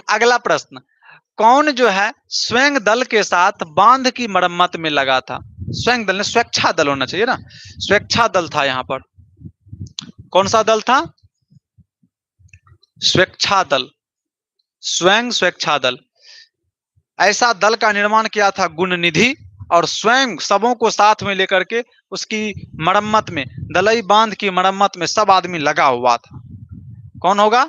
A: अगला प्रश्न, कौन जो है स्वयं दल के साथ बांध की मरम्मत में लगा था? स्वयं दल, स्वेच्छा दल होना चाहिए ना, स्वेच्छा दल था यहाँ पर। कौन सा दल था? स्वेच्छा दल, स्वयं स्वेच्छा दल। ऐसा दल का निर्माण किया था गुण निधि, और स्वयं सबों को साथ में लेकर के उसकी मरम्मत में, दलई बांध की मरम्मत में सब आदमी लगा हुआ था। कौन होगा?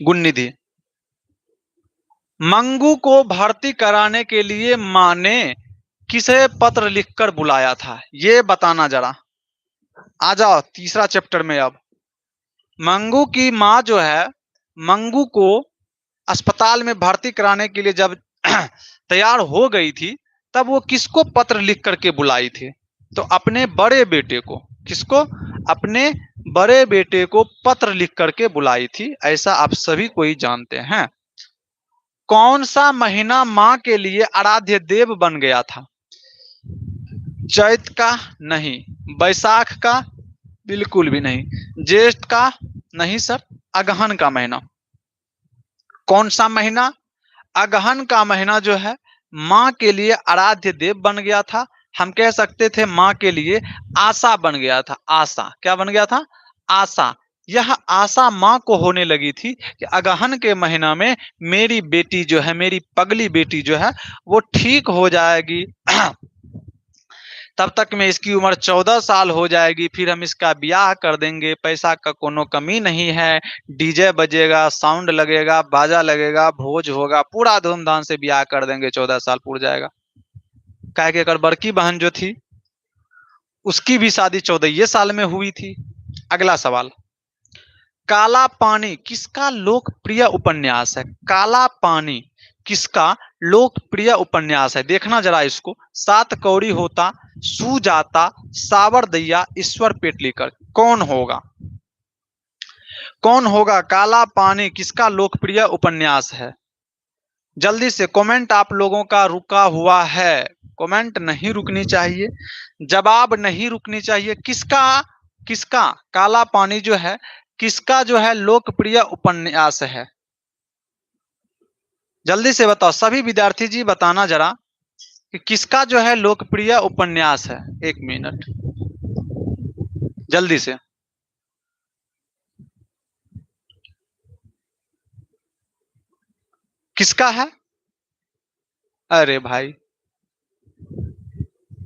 A: गुण निधि। मंगू को भर्ती कराने के लिए मां ने किसे पत्र लिखकर बुलाया था? ये बताना जरा। आ जाओ तीसरा चैप्टर में। अब मंगू की मां जो है, मंगू को अस्पताल में भर्ती कराने के लिए जब तैयार हो गई थी, तब वो किसको पत्र लिख करके बुलाई थी? तो अपने बड़े बेटे को। किसको? अपने बड़े बेटे को पत्र लिख करके बुलाई थी, ऐसा आप सभी कोई जानते हैं। कौन सा महीना मां के लिए आराध्य देव बन गया था? चैत का? नहीं। बैसाख का? बिल्कुल भी नहीं। ज्येष्ठ का? नहीं सर, अगहन का महीना। कौन सा महीना? अगहन का महीना जो है माँ के लिए आराध्य देव बन गया था। हम कह सकते थे माँ के लिए आशा बन गया था। आशा क्या बन गया था? आशा। यह आशा माँ को होने लगी थी कि अगहन के महीना में मेरी बेटी जो है, मेरी पगली बेटी जो है वो ठीक हो जाएगी। तब तक में इसकी उम्र 14 साल हो जाएगी, फिर हम इसका ब्याह कर देंगे, पैसा का कोनो कमी नहीं है, डीजे बजेगा, साउंड लगेगा, बाजा लगेगा, भोज होगा, पूरा धूमधाम से ब्याह कर देंगे, 14 साल पूर जाएगा। काहे कि अगर बड़की बहन जो थी उसकी भी शादी 14 साल में हुई थी। अगला सवाल, काला पानी किसका लोकप्रिय उपन्यास है? काला पानी किसका लोकप्रिय उपन्यास है? देखना जरा इसको। सात कौड़ी होता, सुजाता, सावरदैया, ईश्वर पेटलीकर, कौन होगा? कौन होगा? काला पानी किसका लोकप्रिय उपन्यास है? जल्दी से कमेंट आप लोगों का रुका हुआ है, कमेंट नहीं रुकनी चाहिए, जवाब नहीं रुकनी चाहिए। किसका किसका काला पानी जो है किसका जो है लोकप्रिय उपन्यास है? जल्दी से बताओ सभी विद्यार्थी जी, बताना जरा कि किसका जो है लोकप्रिय उपन्यास है। 1 मिनट जल्दी से। किसका है? अरे भाई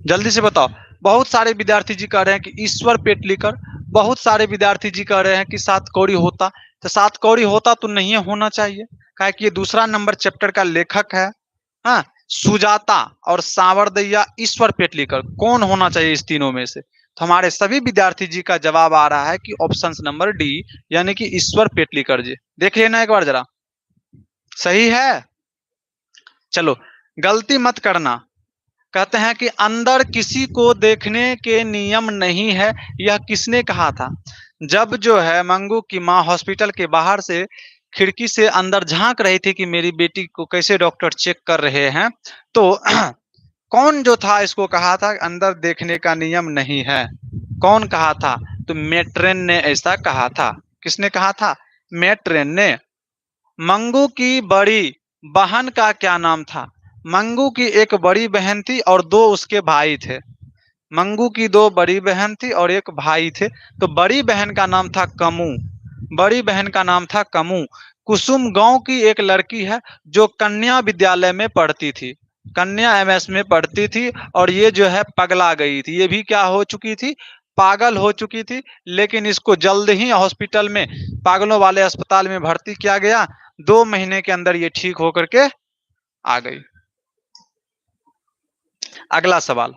A: जल्दी से बताओ। बहुत सारे विद्यार्थी जी कह रहे हैं कि ईश्वर पेटलीकर, बहुत सारे विद्यार्थी जी कह रहे हैं कि सात कौड़ी होता। तो सात कौड़ी होता तो नहीं होना चाहिए, काहे कि ये दूसरा नंबर चैप्टर का लेखक है। हाँ, सुजाता और सावरदैया, ईश्वर पेटलीकर, कौन होना चाहिए इस तीनों में से? तो हमारे सभी विद्यार्थी जी का जवाब आ रहा है कि ऑप्शन नंबर डी, यानी कि ईश्वर पेटलीकर जी। देख लेना एक बार जरा, सही है? चलो, गलती मत करना। कहते हैं कि अंदर किसी को देखने के नियम नहीं है, यह किसने कहा था? जब जो है मंगू की माँ हॉस्पिटल के बाहर से खिड़की से अंदर झांक रही थी कि मेरी बेटी को कैसे डॉक्टर चेक कर रहे हैं, तो कौन जो था इसको कहा था अंदर देखने का नियम नहीं है? कौन कहा था? तो मेट्रेन ने ऐसा कहा था। किसने कहा था? मेट्रेन ने। मंगू की बड़ी बहन का क्या नाम था? मंगू की एक बड़ी बहन थी और दो उसके भाई थे। मंगू की दो बड़ी बहन थी और एक भाई थे। तो बड़ी बहन का नाम था कमू। बड़ी बहन का नाम था कमू। कुसुम गांव की एक लड़की है जो कन्या विद्यालय में पढ़ती थी, कन्या एमएस में पढ़ती थी, और ये जो है पगला गई थी। ये भी क्या हो चुकी थी? पागल हो चुकी थी। लेकिन इसको जल्द ही हॉस्पिटल में, पागलों वाले अस्पताल में भर्ती किया गया। 2 महीने के अंदर ये ठीक होकर के आ गई। अगला सवाल,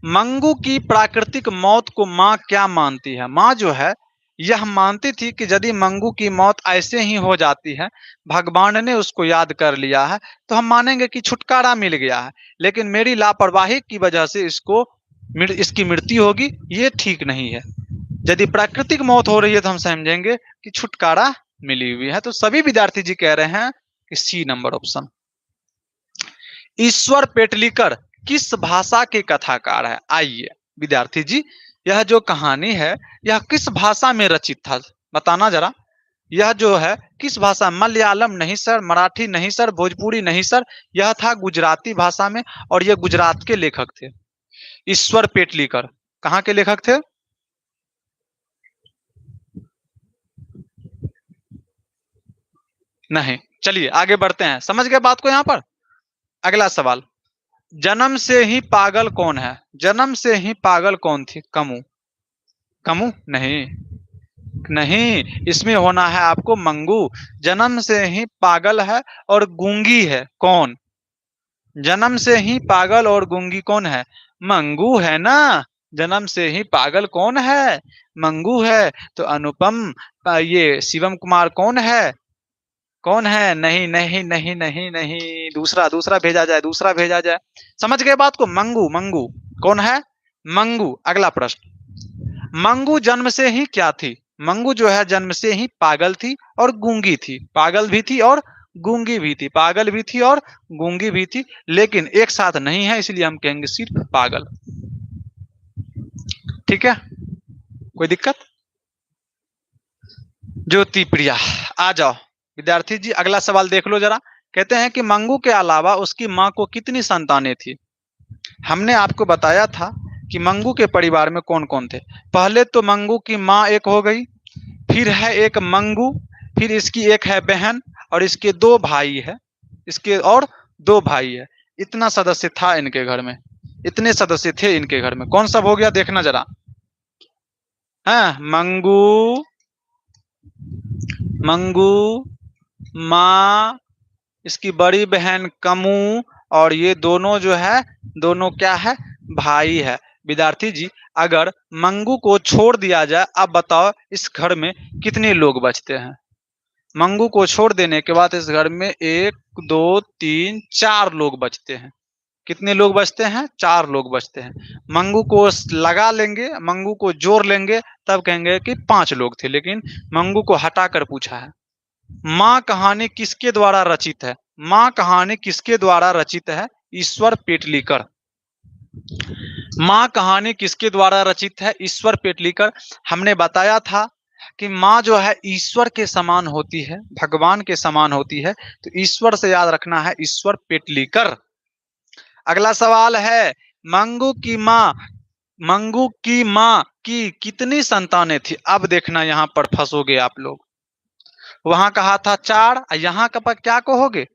A: मंगू की प्राकृतिक मौत को माँ क्या मानती है? माँ जो है यह मानती थी कि यदि मंगू की मौत ऐसे ही हो जाती है, भगवान ने उसको याद कर लिया है, तो हम मानेंगे कि छुटकारा मिल गया है। लेकिन मेरी लापरवाही की वजह से इसकी मृत्यु होगी, ये ठीक नहीं है। यदि प्राकृतिक मौत हो रही है तो हम समझेंगे कि छुटकारा मिली हुई है। तो सभी विद्यार्थी जी कह रहे हैं कि सी नंबर ऑप्शन। ईश्वर पेटलीकर किस भाषा के कथाकार है? आइए विद्यार्थी जी, यह जो कहानी है यह किस भाषा में रचित था? बताना जरा। यह जो है किस भाषा? मलयालम नहीं सर, मराठी नहीं सर, भोजपुरी नहीं सर, यह था गुजराती भाषा में, और यह गुजरात के लेखक थे। ईश्वर पेटलीकर कहाँ के लेखक थे? नहीं। चलिए आगे बढ़ते हैं, समझ गए बात को यहाँ पर। अगला सवाल, जन्म से ही पागल कौन है? जन्म से ही पागल कौन थी? कमू। कमू नहीं, नहीं, इसमें होना है आपको मंगू। जन्म से ही पागल है और गूंगी है, कौन? जन्म से ही पागल और गूंगी कौन है? मंगू है ना। जन्म से ही पागल कौन है? मंगू है। तो अनुपम, ये शिवम कुमार कौन है? कौन है? नहीं नहीं नहीं नहीं नहीं, दूसरा दूसरा भेजा जाए, दूसरा भेजा जाए। समझ गए बात को? मंगू, मंगू कौन है? मंगू। अगला प्रश्न, मंगू जन्म से ही क्या थी? मंगू जो है जन्म से ही पागल थी और गूंगी थी। पागल भी थी और गूंगी भी थी, पागल भी थी और गूंगी भी थी, लेकिन एक साथ नहीं है, इसलिए हम कहेंगे सिर्फ पागल। ठीक है, कोई दिक्कत? ज्योति प्रिया, आ जाओ विद्यार्थी जी, अगला सवाल देख लो जरा। कहते हैं कि मंगू के अलावा उसकी माँ को कितनी संतानें थी। हमने आपको बताया था कि मंगू के परिवार में कौन कौन थे। पहले तो मंगू की माँ एक हो गई, फिर है एक मंगू, फिर इसकी एक है बहन और इसके दो भाई है, इसके और दो भाई है। इतना सदस्य था इनके घर में, इतने सदस्य थे इनके घर में। कौन सब हो गया देखना जरा। हाँ, मंगू, मंगू, माँ, इसकी बड़ी बहन कमू और ये दोनों जो है, दोनों क्या है, भाई है। विद्यार्थी जी, अगर मंगू को छोड़ दिया जाए, अब बताओ इस घर में कितने लोग बचते हैं। मंगू को छोड़ देने के बाद इस घर में 1 2 3 4 लोग बचते हैं। कितने लोग बचते हैं? 4 लोग बचते हैं। मंगू को लगा लेंगे, मंगू को जोड़ लेंगे, तब कहेंगे कि 5 लोग थे। लेकिन मंगू को हटाकर पूछा है। माँ कहानी किसके द्वारा रचित है? माँ कहानी किसके द्वारा रचित है? ईश्वर पेटलीकर। माँ कहानी किसके द्वारा रचित है? ईश्वर पेटलीकर। हमने बताया था कि माँ जो है ईश्वर के समान होती है, भगवान के समान होती है, तो ईश्वर से याद रखना है, ईश्वर पेटलीकर। अगला सवाल है, मंगू की माँ, मंगू की माँ की कितनी संतानें थी? अब देखना, यहां पर फंसोगे आप लोग। वहां कहा था 4, यहां का क्या कहोगे?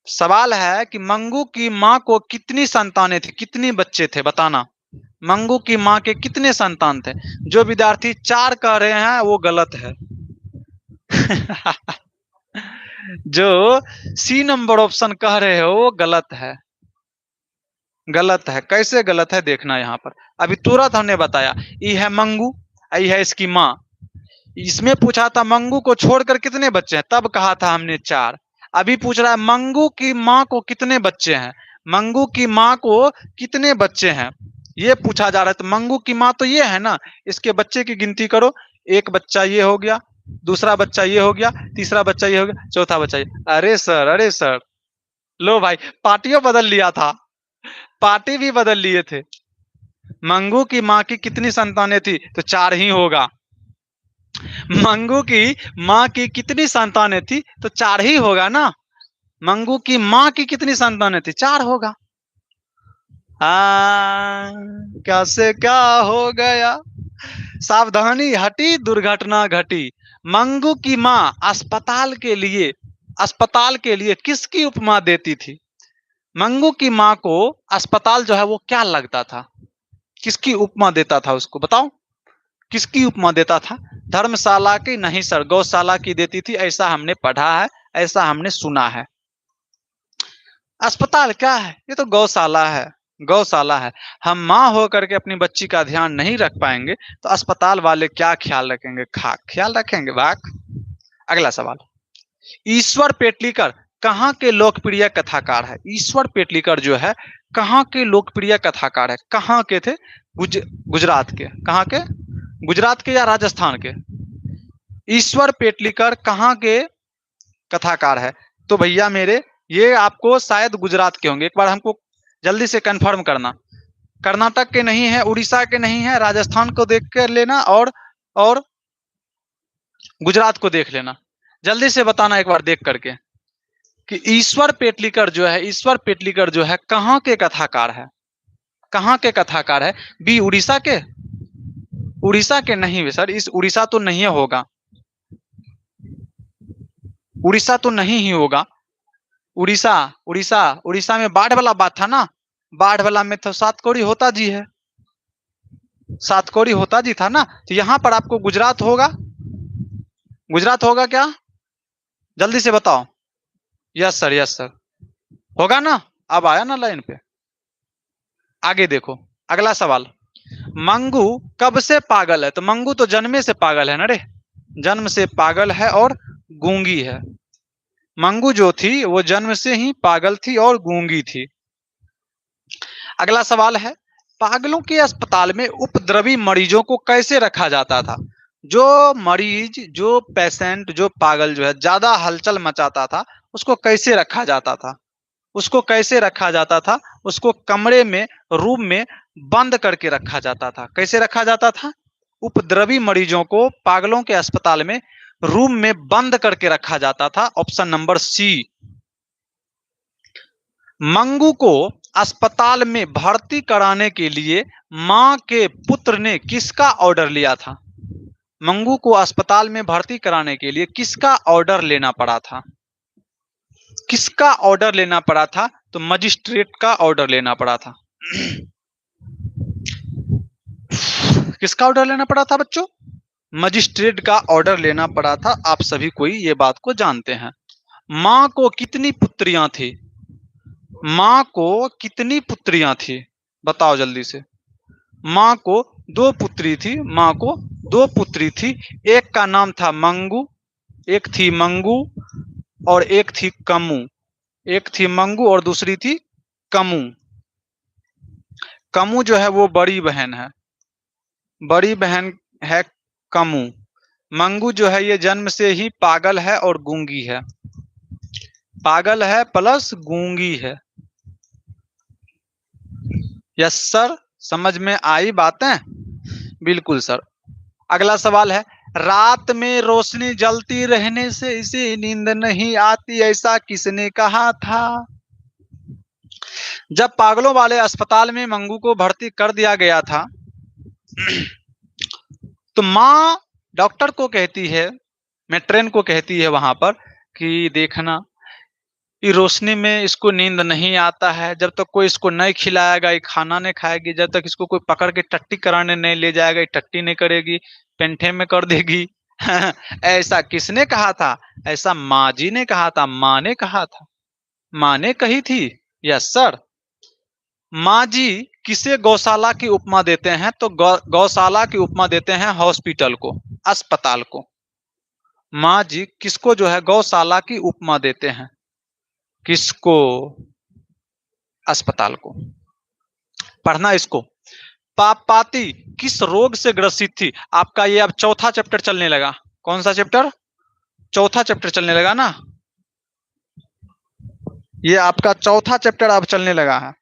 A: सवाल है कि मंगू की माँ को कितनी संतानें थी, कितने बच्चे थे, बताना। मंगू की माँ के कितने संतान थे? जो विद्यार्थी 4 कह रहे हैं वो गलत है। जो सी नंबर ऑप्शन कह रहे हो वो गलत है, गलत है। कैसे गलत है देखना यहाँ पर। अभी तुरंत हमने बताया, ये है मंगू, ये है इसकी माँ। इसमें पूछा था मंगू को छोड़कर कितने बच्चे हैं, तब कहा था हमने 4। अभी पूछ रहा है मंगू की माँ को कितने बच्चे हैं, मंगू की माँ को कितने बच्चे हैं, ये पूछा जा रहा है। तो मंगू की माँ तो ये है ना, इसके बच्चे की गिनती करो। एक बच्चा ये हो गया, दूसरा बच्चा ये हो गया, तीसरा बच्चा ये हो गया, चौथा बच्चा ये। अरे सर, अरे सर, लो भाई, पार्टियों बदल लिया था, पार्टी भी बदल लिए थे। मंगू की माँ की कितनी संतानें थी? तो 4 ही होगा। मंगू की माँ की कितनी संतानें थी? तो 4 ही होगा ना। मंगू की माँ की कितनी संतानें थी? 4 होगा। कैसे क्या हो गया, सावधानी हटी, दुर्घटना घटी। मंगू की माँ अस्पताल के लिए किसकी उपमा देती थी? मंगू की माँ को अस्पताल जो है वो क्या लगता था, किसकी उपमा देता था उसको, बताओ किसकी उपमा देता था? धर्मशाला की नहीं सर, गौशाला की देती थी, ऐसा हमने पढ़ा है, ऐसा हमने सुना है। अस्पताल क्या है? ये तो गौशाला है, गौशाला है। हम माँ होकर के अपनी बच्ची का ध्यान नहीं रख पाएंगे तो अस्पताल वाले क्या ख्याल रखेंगे, ख्याल रखेंगे बाक। अगला सवाल, ईश्वर पेटलीकर कहाँ के लोकप्रिय कथाकार है? ईश्वर पेटलीकर जो है कहाँ के लोकप्रिय कथाकार है? कहाँ के थे? गुजरात के। कहाँ के? गुजरात के या राजस्थान के? ईश्वर पेटलीकर कहाँ के कथाकार है? तो भैया मेरे, ये आपको शायद गुजरात के होंगे। एक बार हमको जल्दी से कंफर्म करना। कर्नाटक के नहीं है, उड़ीसा के नहीं है, राजस्थान को देख कर लेना और गुजरात को देख लेना। जल्दी से बताना एक बार देख करके कि ईश्वर पेटलीकर जो है, ईश्वर पेटलीकर जो है कहाँ के कथाकार है? कहाँ के कथाकार है? बी उड़ीसा के? उड़ीसा के नहीं सर, इस उड़ीसा तो नहीं होगा, उड़ीसा तो नहीं ही होगा। उड़ीसा, उड़ीसा, उड़ीसा में बाढ़ वाला बात था ना, बाढ़ वाला में तो सातकोड़ी होता जी है, सातकोड़ी होता जी था ना। तो यहाँ पर आपको गुजरात होगा, गुजरात होगा क्या? जल्दी से बताओ। यस सर, यस सर, होगा ना। अब आया ना लाइन पे। आगे देखो, अगला सवाल, मंगू कब से पागल है? तो मंगू तो जन्मे से पागल है ना रे, जन्म से पागल है और गूंगी है। मंगू जो थी वो जन्म से ही पागल थी और गूंगी थी। अगला सवाल है, पागलों के अस्पताल में उपद्रवी मरीजों को कैसे रखा जाता था? जो मरीज, जो पेशेंट, जो पागल जो है ज्यादा हलचल मचाता था, उसको कैसे रखा जाता था? उसको कैसे रखा जाता था? उसको कमरे में, रूम में बंद करके रखा जाता था। कैसे रखा जाता था? उपद्रवी मरीजों को पागलों के अस्पताल में रूम में बंद करके रखा जाता था। Option number C. मंगू को अस्पताल में भर्ती कराने के लिए मां के पुत्र ने किसका ऑर्डर लिया था? मंगू को अस्पताल में भर्ती कराने के लिए किसका ऑर्डर लेना पड़ा था? किसका ऑर्डर लेना पड़ा था? तो मजिस्ट्रेट का ऑर्डर लेना पड़ा था। किसका ऑर्डर लेना पड़ा था बच्चों? मजिस्ट्रेट का ऑर्डर लेना पड़ा था। आप सभी कोई ये बात को जानते हैं। मां को कितनी पुत्रियां थी? मां को कितनी पुत्रियां थी? बताओ जल्दी से। मां को 2 पुत्री थी। मां को 2 पुत्री थी। एक का नाम था मंगू, एक थी मंगू और एक थी कमू। एक थी मंगू और दूसरी थी कमू। कमू जो है वो बड़ी बहन है। बड़ी बहन है कमू। मंगू जो है ये जन्म से ही पागल है और गूंगी है। पागल है प्लस गूंगी है। यस सर, समझ में आई बातें? बिल्कुल सर। अगला सवाल है, रात में रोशनी जलती रहने से इसे नींद नहीं आती, ऐसा किसने कहा था? जब पागलों वाले अस्पताल में मंगू को भर्ती कर दिया गया था तो माँ डॉक्टर को कहती है, मेट्रेन को कहती है वहां पर कि देखना, ये रोशनी में इसको नींद नहीं आता है। जब तक कोई इसको नहीं खिलाएगा ये खाना नहीं खाएगी। जब तक इसको कोई पकड़ के टट्टी कराने नहीं ले जाएगा ये टट्टी नहीं करेगी, पेंठे में कर देगी। ऐसा किसने कहा था? ऐसा माँ जी ने कहा था। माँ ने कहा था। माँ ने कही थी। Yes sir. माँ जी किसे गौशाला की उपमा देते हैं? तो गौशाला की उपमा देते हैं हॉस्पिटल को, अस्पताल को। माँ जी किसको जो है गौशाला की उपमा देते हैं? किसको? अस्पताल को। पढ़ना इसको। पापपाती किस रोग से ग्रसित थी? आपका ये अब चौथा चैप्टर चलने लगा। कौन सा चैप्टर? चौथा चैप्टर चलने लगा ना। ये आपका चौथा चैप्टर अब चलने लगा है।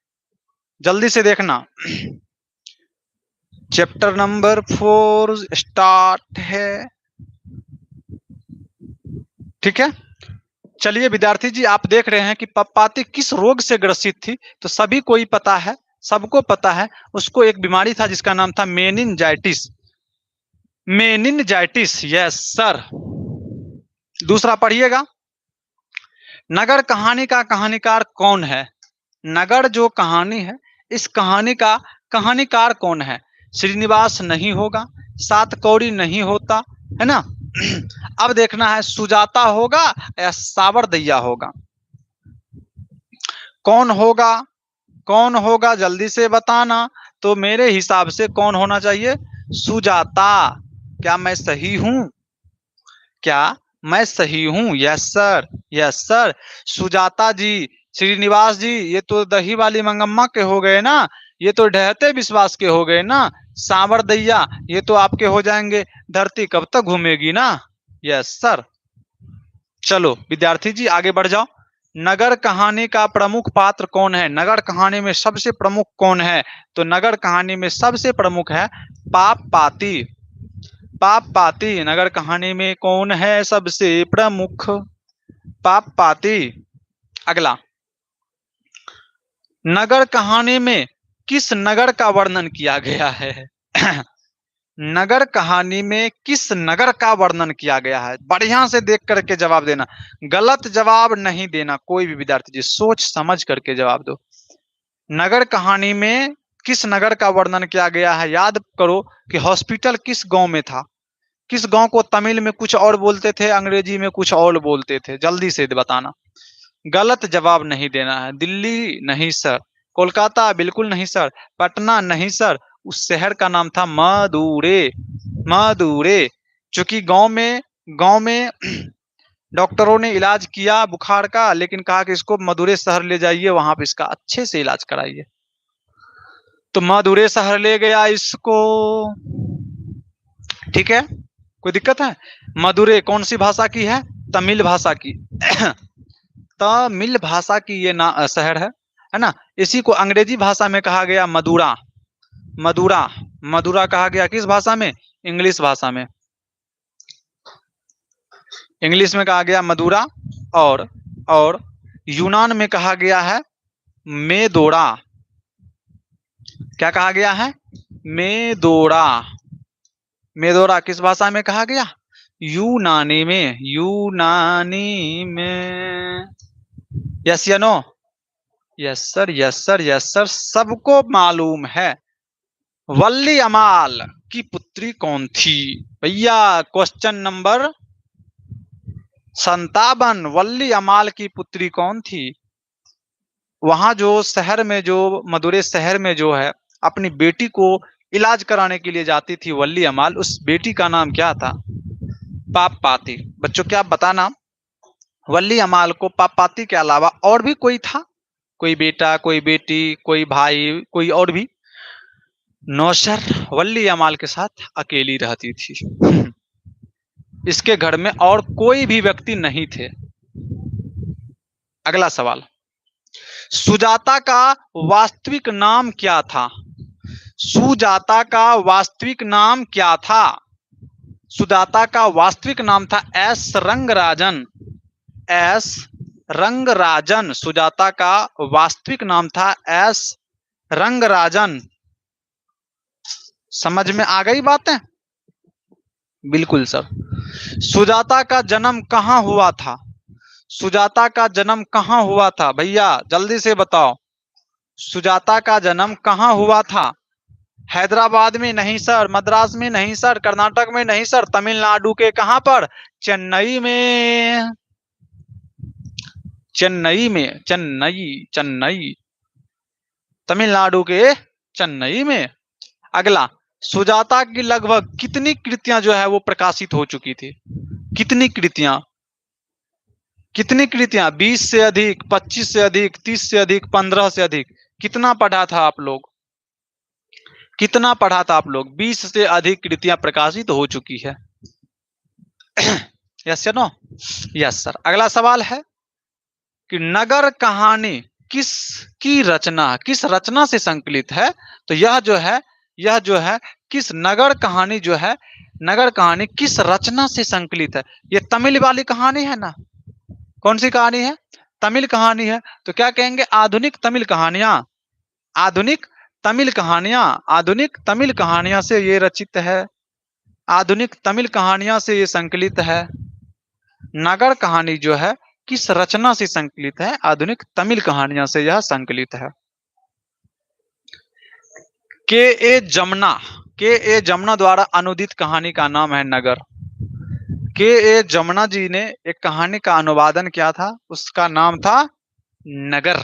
A: जल्दी से देखना। चैप्टर नंबर 4 स्टार्ट है। ठीक है, चलिए विद्यार्थी जी, आप देख रहे हैं कि पप्पाती किस रोग से ग्रसित थी। तो सभी को ही पता है, सबको पता है। उसको एक बीमारी था जिसका नाम था मेनिनजाइटिस। Meningitis, yes sir. दूसरा पढ़िएगा। नगर कहानी का कहानीकार कौन है? नगर जो कहानी है, इस कहानी का कहानीकार कौन है? श्रीनिवास नहीं होगा, सात कौड़ी नहीं होता, है ना। अब देखना है सुजाता होगा या सावरदैया होगा। कौन होगा? कौन होगा जल्दी से बताना। तो मेरे हिसाब से कौन होना चाहिए? सुजाता। क्या मैं सही हूं? क्या मैं सही हूं? Yes sir, yes sir. Sujata ji, Srinivas ji, ये तो दही वाली मंगम्मा के हो गए ना। ये तो ढहते विश्वास के हो गए ना। सावरदैया ये तो आपके हो जाएंगे धरती कब तक घूमेगी ना। Yes sir. चलो विद्यार्थी जी आगे बढ़ जाओ। नगर कहानी का प्रमुख पात्र कौन है? नगर कहानी में सबसे प्रमुख कौन है? तो नगर कहानी में सबसे प्रमुख है पापपाती। पापपाती नगर कहानी में कौन है सबसे प्रमुख? पापपाती। अगला, नगर कहानी में किस नगर का वर्णन किया गया है? नगर कहानी में किस नगर का वर्णन किया गया है? बढ़िया से देख करके जवाब देना, गलत जवाब नहीं देना। कोई भी विद्यार्थी जी सोच समझ करके जवाब दो। नगर कहानी में किस नगर का वर्णन किया गया है? याद करो कि हॉस्पिटल किस गांव में था। किस गांव को तमिल में कुछ और बोलते थे, अंग्रेजी में कुछ और बोलते थे? जल्दी से बताना। गलत जवाब नहीं देना है। दिल्ली नहीं सर, कोलकाता बिल्कुल नहीं सर, पटना नहीं सर, उस शहर का नाम था मदुरै। मदुरै। चूंकि गांव में डॉक्टरों ने इलाज किया बुखार का, लेकिन कहा कि इसको मदुरै शहर ले जाइए, वहां पे इसका अच्छे से इलाज कराइए। तो मदुरै शहर ले गया इसको। ठीक है, कोई दिक्कत है? मदुरै कौन सी भाषा की है? तमिल भाषा की। तमिल भाषा की ये ना शहर है ना। इसी को अंग्रेजी भाषा में कहा गया मदुरा। मदुरा, मदुरा कहा गया किस भाषा में? इंग्लिश भाषा में। इंग्लिश में कहा गया मदुरा। और यूनान में कहा गया है मेदोरा, क्या कहा गया है? मेदोरा। मेदोरा किस भाषा में कहा गया? यूनानी में, यूनानी में। यस या no? Yes sir, yes sir, yes sir, सबको मालूम है। वल्ली अमाल की पुत्री कौन थी? भैया क्वेश्चन नंबर 57, वल्ली अमाल की पुत्री कौन थी? वहां जो शहर में, जो मदुरै शहर में जो है, अपनी बेटी को इलाज कराने के लिए जाती थी वल्ली अमाल, उस बेटी का नाम क्या था? पापपाती। बच्चों क्या आप बताना, वल्ली अमाल को पापपाती के अलावा और भी कोई था? कोई बेटा, कोई बेटी, कोई भाई, कोई और भी? नो सर, वल्ली अमाल के साथ अकेली रहती थी। इसके घर में और कोई भी व्यक्ति नहीं थे। अगला सवाल, सुजाता का वास्तविक नाम क्या था? सुजाता का वास्तविक नाम क्या था? सुजाता का वास्तविक नाम था एस रंगराजन। एस रंगराजन, सुजाता का वास्तविक नाम था एस रंगराजन। समझ में आ गई बातें? बिल्कुल सर। सुजाता का जन्म कहां हुआ था? सुजाता का जन्म कहां हुआ था? भैया जल्दी से बताओ, सुजाता का जन्म कहां हुआ था? हैदराबाद में नहीं सर, मद्रास में नहीं सर, कर्नाटक में नहीं सर, तमिलनाडु के कहां पर? चेन्नई में। चेन्नई में, चेन्नई, चेन्नई, तमिलनाडु के चेन्नई में। अगला, सुजाता की लगभग कितनी कृतियां जो है वो प्रकाशित हो चुकी थी? कितनी कृतियां? कितनी कृतियां? 20 से अधिक, 25 से अधिक, 30 से अधिक, 15 से अधिक? कितना पढ़ा था आप लोग? कितना पढ़ा था आप लोग? 20 से अधिक कृतियां प्रकाशित हो चुकी है। यस या नो? Yes sir. अगला सवाल है कि नगर कहानी किसकी रचना, किस रचना से संकलित है? तो यह जो है किस नगर कहानी जो है, नगर कहानी किस रचना से संकलित है? ये तमिल वाली कहानी है ना? कौन सी कहानी है? तमिल कहानी है। तो क्या कहेंगे? आधुनिक तमिल कहानियां। आधुनिक तमिल कहानियां, आधुनिक तमिल कहानियां से ये रचित है। आधुनिक तमिल कहानियां से ये संकलित है। नगर कहानी जो है किस रचना से संकलित है? आधुनिक तमिल कहानियां से यह संकलित है। के ए जमुना, के ए जमुना द्वारा अनुदित कहानी का नाम है नगर। के ए जमुना जी ने एक कहानी का अनुवादन किया था, उसका नाम था नगर।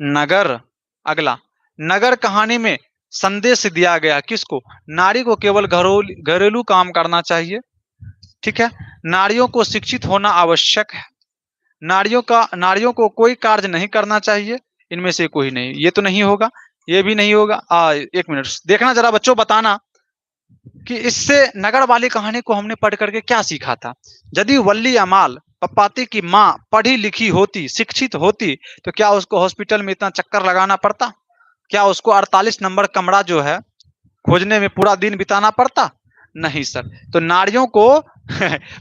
A: नगर। अगला, नगर कहानी में संदेश दिया गया किसको? नारी को केवल घरेलू काम करना चाहिए, ठीक है, नारियों को शिक्षित होना आवश्यक है, नारियों को कोई कार्य नहीं करना चाहिए, इनमें से कोई नहीं। ये तो नहीं होगा, ये भी नहीं होगा। एक मिनट देखना जरा बच्चों, बताना कि इससे नगर वाली कहानी को हमने पढ़ करके क्या सीखा था। यदि वल्ली अमाल पपाती की माँ पढ़ी लिखी होती, शिक्षित होती, तो क्या उसको हॉस्पिटल में इतना चक्कर लगाना पड़ता? क्या उसको 48 नंबर कमरा जो है खोजने में पूरा दिन बिताना पड़ता? नहीं सर। तो नारियों को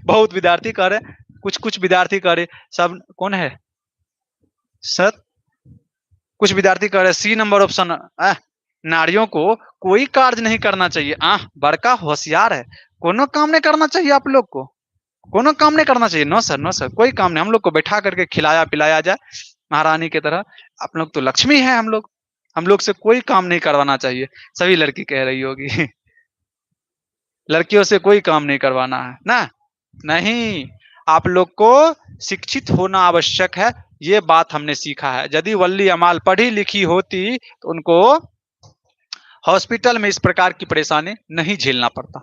A: बहुत विद्यार्थी कह रहे, कुछ कुछ विद्यार्थी कह रहे, सब कौन है सर? कुछ विद्यार्थी कह रहे सी नंबर ऑप्शन, नारियों को कोई कार्य नहीं करना चाहिए। बड़का होशियार है, कोनो काम नहीं करना चाहिए आप लोग को, कोनो काम नहीं करना चाहिए। नो सर, नो सर, कोई काम नहीं। हम लोग को बैठा करके खिलाया पिलाया जाए महारानी की तरह। आप लोग तो लक्ष्मी है, हम लोग से कोई काम नहीं करवाना चाहिए। सभी लड़की कह रही होगी लड़कियों से कोई काम नहीं करवाना है ना? नहीं, आप लोग को शिक्षित होना आवश्यक है, ये बात हमने सीखा है। यदि वल्ली अमाल पढ़ी लिखी होती तो उनको हॉस्पिटल में इस प्रकार की परेशानी नहीं झेलना पड़ता।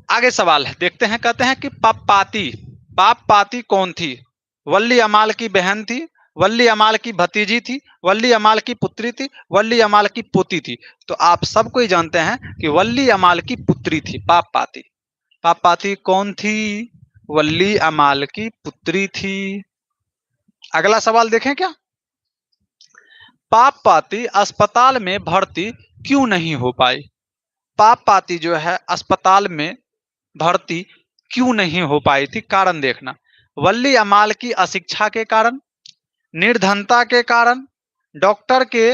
A: आगे सवाल है, देखते हैं। कहते हैं कि पापपाती कौन थी? वल्ली अमाल की बहन थी, वल्ली अमाल की भतीजी थी, वल्ली अमाल की पुत्री थी, वल्ली अमाल की पोती थी? तो आप सबको ही जानते हैं कि वल्ली अमाल की पुत्री थी पापपाती। पापपाती कौन थी? वल्ली अमाल की पुत्री थी। अगला सवाल देखें क्या? पापपाती अस्पताल में भर्ती क्यों नहीं हो पाई? पापपाती जो है अस्पताल में भर्ती क्यों नहीं हो पाई थी? कारण देखना, वल्ली अमाल की अशिक्षा के कारण, निर्धनता के कारण, डॉक्टर के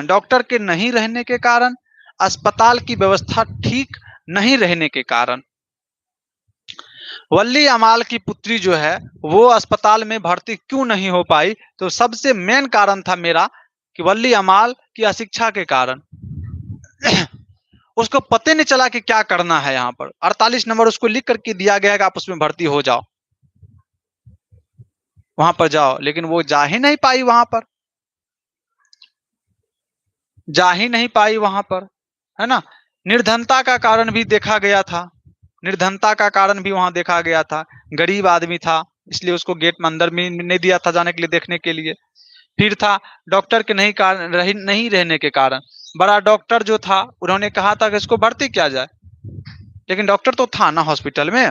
A: डॉक्टर के नहीं रहने के कारण, अस्पताल की व्यवस्था ठीक नहीं रहने के कारण। वल्ली अमाल की पुत्री जो है वो अस्पताल में भर्ती क्यों नहीं हो पाई? तो सबसे मेन कारण था मेरा कि वल्ली अमाल की अशिक्षा के कारण। उसको पता नहीं चला कि क्या करना है। यहाँ पर 48 नंबर उसको लिख करके दिया गया है कि आप उसमें भर्ती हो जाओ, वहां पर जाओ, लेकिन वो जा ही नहीं पाई वहां पर, जा ही नहीं पाई वहां पर, है ना। निर्धनता का कारण भी देखा गया था, निर्धनता का कारण भी वहां देखा गया था। गरीब आदमी था इसलिए उसको गेट में अंदर में नहीं दिया था जाने के लिए, देखने के लिए। फिर था डॉक्टर के नहीं रहने के कारण। बड़ा डॉक्टर जो था उन्होंने कहा था कि इसको भर्ती किया जाए, लेकिन डॉक्टर तो था ना हॉस्पिटल में,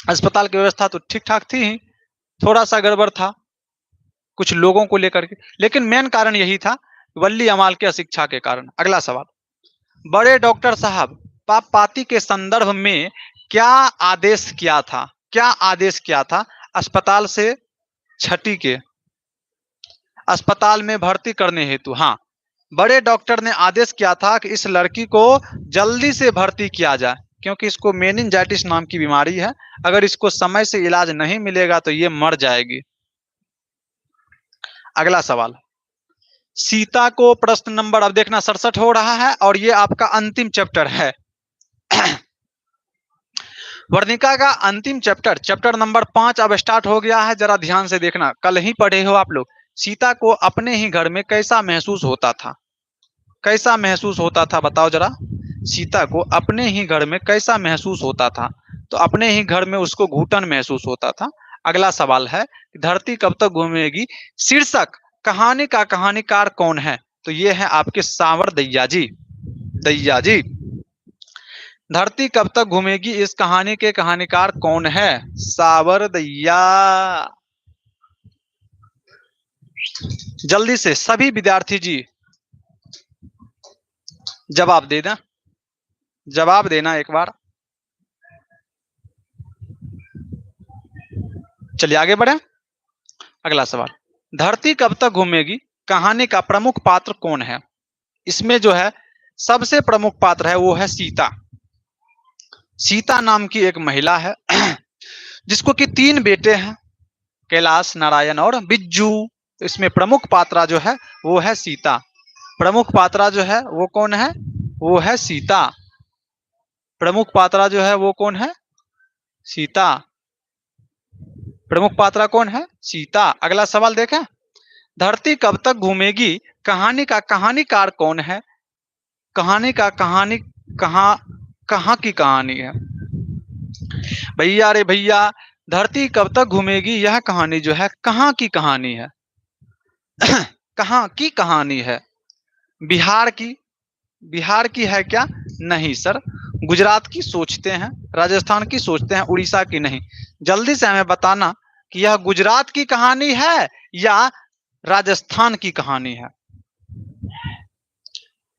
A: अस्पताल की व्यवस्था तो ठीक ठाक थी ही, थोड़ा सा गड़बड़ था कुछ लोगों को लेकर के, लेकिन मेन कारण यही था वल्ली अमाल के अशिक्षा के कारण। अगला सवाल, बड़े डॉक्टर साहब पाप पाती के संदर्भ में क्या आदेश किया था? क्या आदेश किया था अस्पताल से छठी के अस्पताल में भर्ती करने हेतु? हाँ, बड़े डॉक्टर ने आदेश किया था कि इस लड़की को जल्दी से भर्ती किया जाए, क्योंकि इसको मेनिंजाइटिस नाम की बीमारी है, अगर इसको समय से इलाज नहीं मिलेगा तो ये मर जाएगी। अगला सवाल, सीता को प्रश्न नंबर, अब देखना 67 हो रहा है और ये आपका अंतिम चैप्टर है। वर्णिका का अंतिम चैप्टर, चैप्टर नंबर 5 अब स्टार्ट हो गया है। जरा ध्यान से देखना, कल ही पढ़े हो आप लोग। सीता को अपने ही घर में कैसा महसूस होता था? कैसा महसूस होता था बताओ जरा। सीता को अपने ही घर में कैसा महसूस होता था? तो अपने ही घर में उसको घुटन महसूस होता था। अगला सवाल है, धरती कब तक घूमेगी? शीर्षक, कहानी का कहानीकार कौन है? तो ये है आपके सांवर दैया जी। दैया जी, धरती कब तक घूमेगी इस कहानी के कहानीकार कौन है? सावर दैया। जल्दी से सभी विद्यार्थी जी जवाब देना, जवाब देना एक बार। चलिए आगे बढ़े। अगला सवाल, धरती कब तक घूमेगी कहानी का प्रमुख पात्र कौन है? इसमें जो है सबसे प्रमुख पात्र है वो है सीता। सीता नाम की एक महिला है जिसको कि 3 बेटे हैं, कैलाश, नारायण और बिज्जू। इसमें प्रमुख पात्रा जो है वो है सीता। प्रमुख पात्रा जो है वो कौन है? वो है सीता। प्रमुख पात्रा जो है वो कौन है? सीता। प्रमुख पात्रा कौन है? सीता। अगला सवाल देखें, धरती कब तक घूमेगी कहानी का कहानीकार कौन है? कहानी का कहानी कहाँ की कहानी है भैया? रे भैया, धरती कब तक घूमेगी यह कहानी जो है कहाँ की कहानी है? कहाँ की कहानी है? बिहार की? बिहार की है क्या? नहीं सर, गुजरात की सोचते हैं, राजस्थान की सोचते हैं, उड़ीसा की नहीं। जल्दी से हमें बताना कि यह गुजरात की कहानी है या राजस्थान की कहानी है।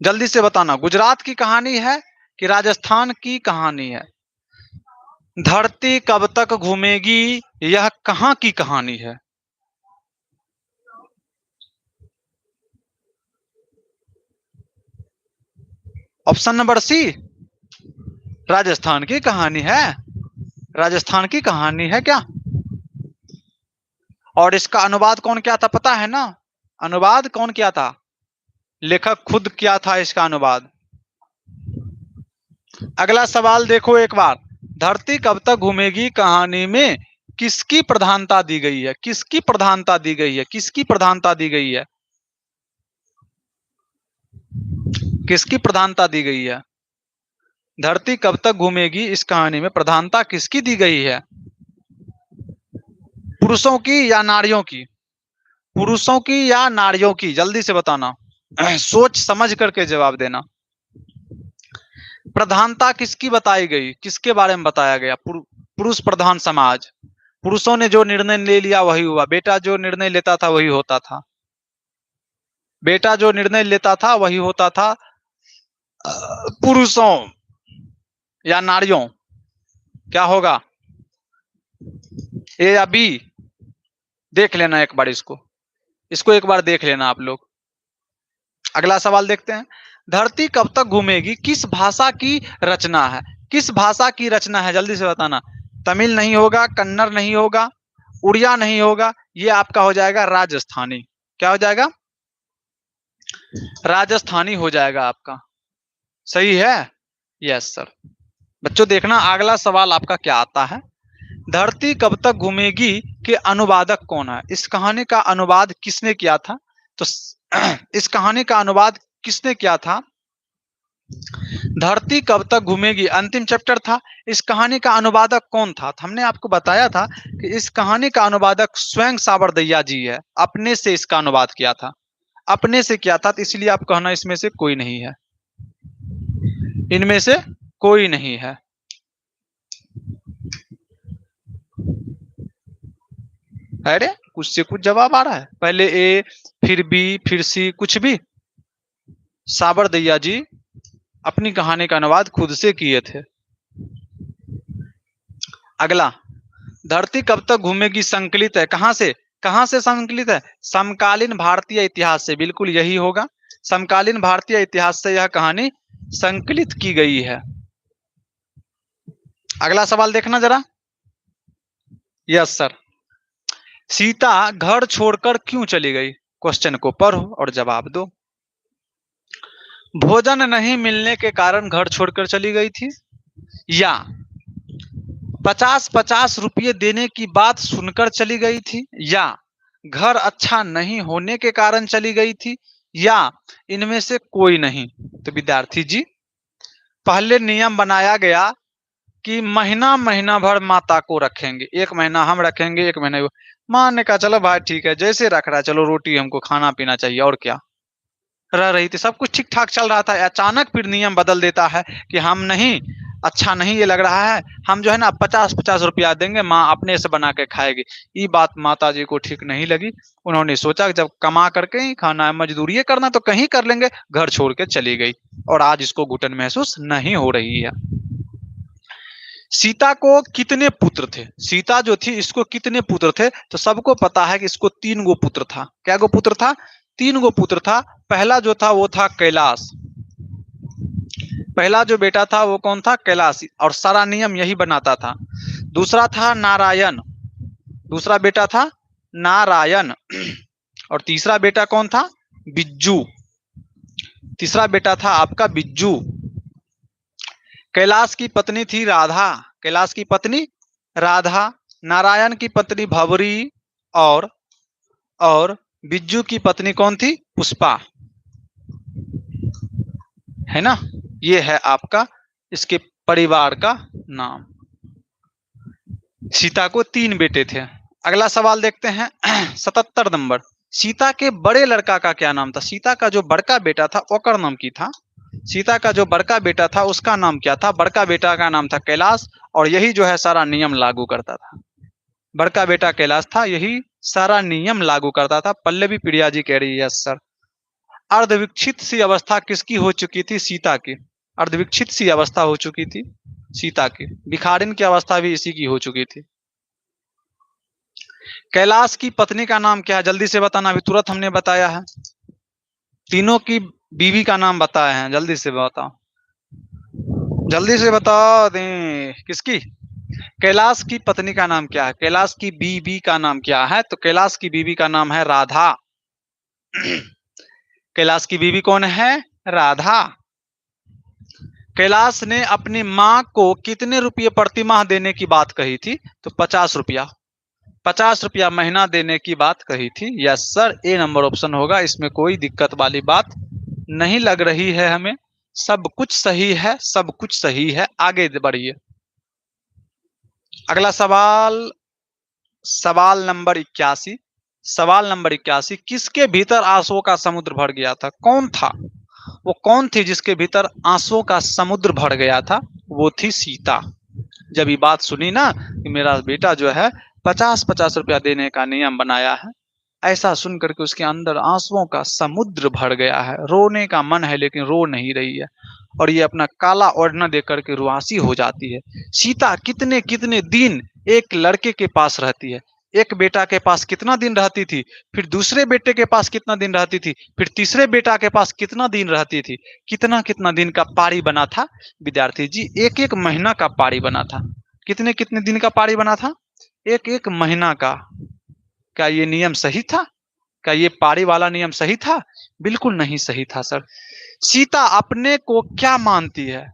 A: जल्दी से बताना, गुजरात की कहानी है कि राजस्थान की कहानी है? धरती कब तक घूमेगी यह कहाँ की कहानी है? ऑप्शन नंबर सी, राजस्थान की कहानी है। राजस्थान की कहानी है क्या? और इसका अनुवाद कौन किया था पता है ना? अनुवाद कौन किया था? लेखक खुद किया था इसका अनुवाद। अगला सवाल देखो एक बार, धरती कब तक घूमेगी कहानी में किसकी प्रधानता दी गई है? किसकी प्रधानता दी गई है? किसकी प्रधानता दी गई है? किसकी प्रधानता दी गई है? धरती कब तक घूमेगी इस कहानी में प्रधानता किसकी दी गई है? पुरुषों की या नारियों की? पुरुषों की या नारियों की? जल्दी से बताना, सोच समझ करके जवाब देना। प्रधानता किसकी बताई गई? किसके बारे में बताया गया? पुरुष प्रधान समाज। पुरुषों ने जो निर्णय ले लिया वही हुआ। बेटा जो निर्णय लेता था वही होता था। बेटा जो निर्णय लेता था वही होता था। पुरुषों या नारियों, क्या होगा? ए या बी? देख लेना एक बार इसको। इसको एक बार देख लेना आप लोग। अगला सवाल देखते हैं, धरती कब तक घूमेगी किस भाषा की रचना है? किस भाषा की रचना है, जल्दी से बताना। तमिल नहीं होगा, कन्नड़ नहीं होगा, उड़िया नहीं होगा, ये आपका हो जाएगा राजस्थानी। क्या हो जाएगा? राजस्थानी हो जाएगा आपका। सही है? Yes sir. बच्चों देखना अगला सवाल आपका क्या आता है। धरती कब तक घूमेगी के अनुवादक कौन है? इस कहानी का अनुवाद किसने किया था? तो इस कहानी का अनुवाद किसने किया था? धरती कब तक घूमेगी अंतिम चैप्टर था। इस कहानी का अनुवादक कौन था? हमने आपको बताया था कि इस कहानी का अनुवादक स्वयं साबरदैया जी है। अपने से इसका अनुवाद किया था, अपने से किया था, तो इसलिए आप कहना इसमें से कोई नहीं है, इनमें से कोई नहीं है। अरे कुछ से कुछ जवाब आ रहा है, पहले ए फिर बी फिर सी, कुछ भी। साबरदैया जी अपनी कहानी का अनुवाद खुद से किए थे। अगला, धरती कब तक घूमेगी संकलित है कहां से? कहां से संकलित है? समकालीन भारतीय इतिहास से। बिल्कुल यही होगा, समकालीन भारतीय इतिहास से यह कहानी संकलित की गई है। अगला सवाल देखना जरा। Yes sir. सीता घर छोड़कर क्यों चली गई? क्वेश्चन को पढ़ो और जवाब दो। भोजन नहीं मिलने के कारण घर छोड़कर चली गई थी, या 50-50 रुपये देने की बात सुनकर चली गई थी, या घर अच्छा नहीं होने के कारण चली गई थी, या इनमें से कोई नहीं? तो विद्यार्थी जी, पहले नियम बनाया गया कि महीना महीना भर माता को रखेंगे, एक महीना हम रखेंगे, एक महीना माँ ने कहा चलो भाई ठीक है, जैसे रख रहा है चलो, रोटी हमको खाना पीना चाहिए, और क्या। रह रही थी, सब कुछ ठीक ठाक चल रहा था, अचानक फिर नियम बदल देता है कि हम नहीं, अच्छा नहीं ये लग रहा है, हम जो है ना 50-50 रुपया देंगे, माँ अपने से बना के खाएगी। ये बात माता जी को ठीक नहीं लगी। उन्होंने सोचा कि जब कमा करके ही खाना है, मजदूरी करना तो कहीं कर लेंगे, घर छोड़ के चली गई। और आज इसको घुटन महसूस नहीं हो रही है। सीता को कितने पुत्र थे? सीता जो थी इसको कितने पुत्र थे? तो सबको पता है कि इसको 3 गो पुत्र था। क्या गो पुत्र था? 3 गो पुत्र था। पहला जो था वो था कैलाश, पहला जो बेटा था वो कौन था? कैलाश, और सारा नियम यही बनाता था। दूसरा था नारायण, दूसरा बेटा था नारायण, और तीसरा बेटा कौन था? बिज्जू, तीसरा बेटा था आपका बिज्जू। कैलाश की पत्नी थी राधा, कैलाश की पत्नी राधा, नारायण की पत्नी भवरी, और बिज्जू की पत्नी कौन थी? पुष्पा, है ना। ये है आपका इसके परिवार का नाम। सीता को 3 बेटे थे। अगला सवाल देखते हैं 77 नंबर। सीता के बड़े लड़का का क्या नाम था? सीता का जो बड़का बेटा था ओकर नाम की था? सीता का जो बड़का बेटा था उसका नाम क्या था? बड़का बेटा का नाम था कैलाश, और यही जो है सारा नियम लागू करता था। बड़का बेटा कैलाश था, यही सारा नियम लागू करता था। पल्लवी प्रिया जी कह रही है यस सर। अर्धविकसित सी अवस्था किसकी हो चुकी थी? सीता की। अर्धविकसित सी अवस्था हो चुकी थी सीता की। भिखारिन की अवस्था भी इसी की हो चुकी थी। कैलाश की पत्नी का नाम क्या है? जल्दी से बताना, अभी तुरंत हमने बताया है। तीनों की बीवी का नाम बताए हैं, जल्दी से बताओ, जल्दी से बता दें। किसकी? कैलाश की पत्नी का नाम क्या है? कैलाश की बीवी का नाम क्या है? तो कैलाश की बीवी का नाम है राधा। कैलाश की बीवी कौन है? राधा। कैलाश ने अपनी मां को कितने रुपये प्रतिमाह देने की बात कही थी? तो 50 रुपया, 50 रुपया महीना देने की बात कही थी। यस सर, ए नंबर ऑप्शन होगा, इसमें कोई दिक्कत वाली बात नहीं लग रही है हमें। सब कुछ सही है, सब कुछ सही है। आगे बढ़िए। अगला सवाल, सवाल नंबर 81। सवाल नंबर 81, किसके भीतर आंसुओं का समुद्र भर गया था? कौन था वो? कौन थी जिसके भीतर आंसुओं का समुद्र भर गया था? वो थी सीता। जब ये बात सुनी ना कि मेरा बेटा जो है 50-50 रुपया देने का नियम बनाया है, ऐसा सुन करके उसके अंदर आंसुओं का समुद्र भर गया है। रोने का मन है लेकिन रो नहीं रही है, और ये अपना काला ओढ़ना देख करके रुआसी हो जाती है। सीता कितने कितने दिन एक लड़के के पास रहती है, एक बेटा के पास कितना दिन रहती थी, फिर दूसरे बेटे के पास कितना दिन रहती थी, फिर तीसरे बेटा के पास कितना दिन रहती थी, कितना कितना दिन का पारी बना था विद्यार्थी जी, एक एक महीना का पारी बना था। कितने कितने दिन का पारी बना था, एक एक महीना का। क्या ये नियम सही था? क्या ये पारी वाला नियम सही था? बिल्कुल नहीं सही था सर। सीता अपने को क्या मानती है,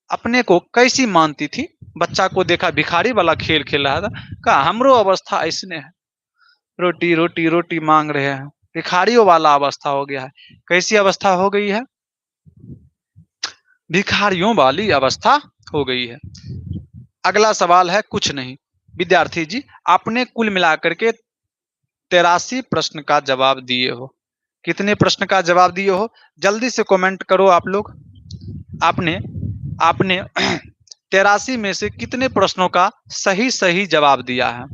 A: अपने को कैसी मानती थी? बच्चा को देखा भिखारी वाला खेल खेल रहा था, कहा हमरो अवस्था ऐसने है, रोटी रोटी रोटी मांग रहे हैं, भिखारियों वाला अवस्था हो गया है। कैसी अवस्था हो गई है? भिखारियों वाली अवस्था हो गई है। अगला सवाल है कुछ नहीं विद्यार्थी जी, आपने कुल मिलाकर के 83 प्रश्न का जवाब दिए हो। कितने प्रश्न का जवाब दिए हो? जल्दी से कमेंट करो आप लोग। आपने आपने 83 में से कितने प्रश्नों का सही सही जवाब दिया है?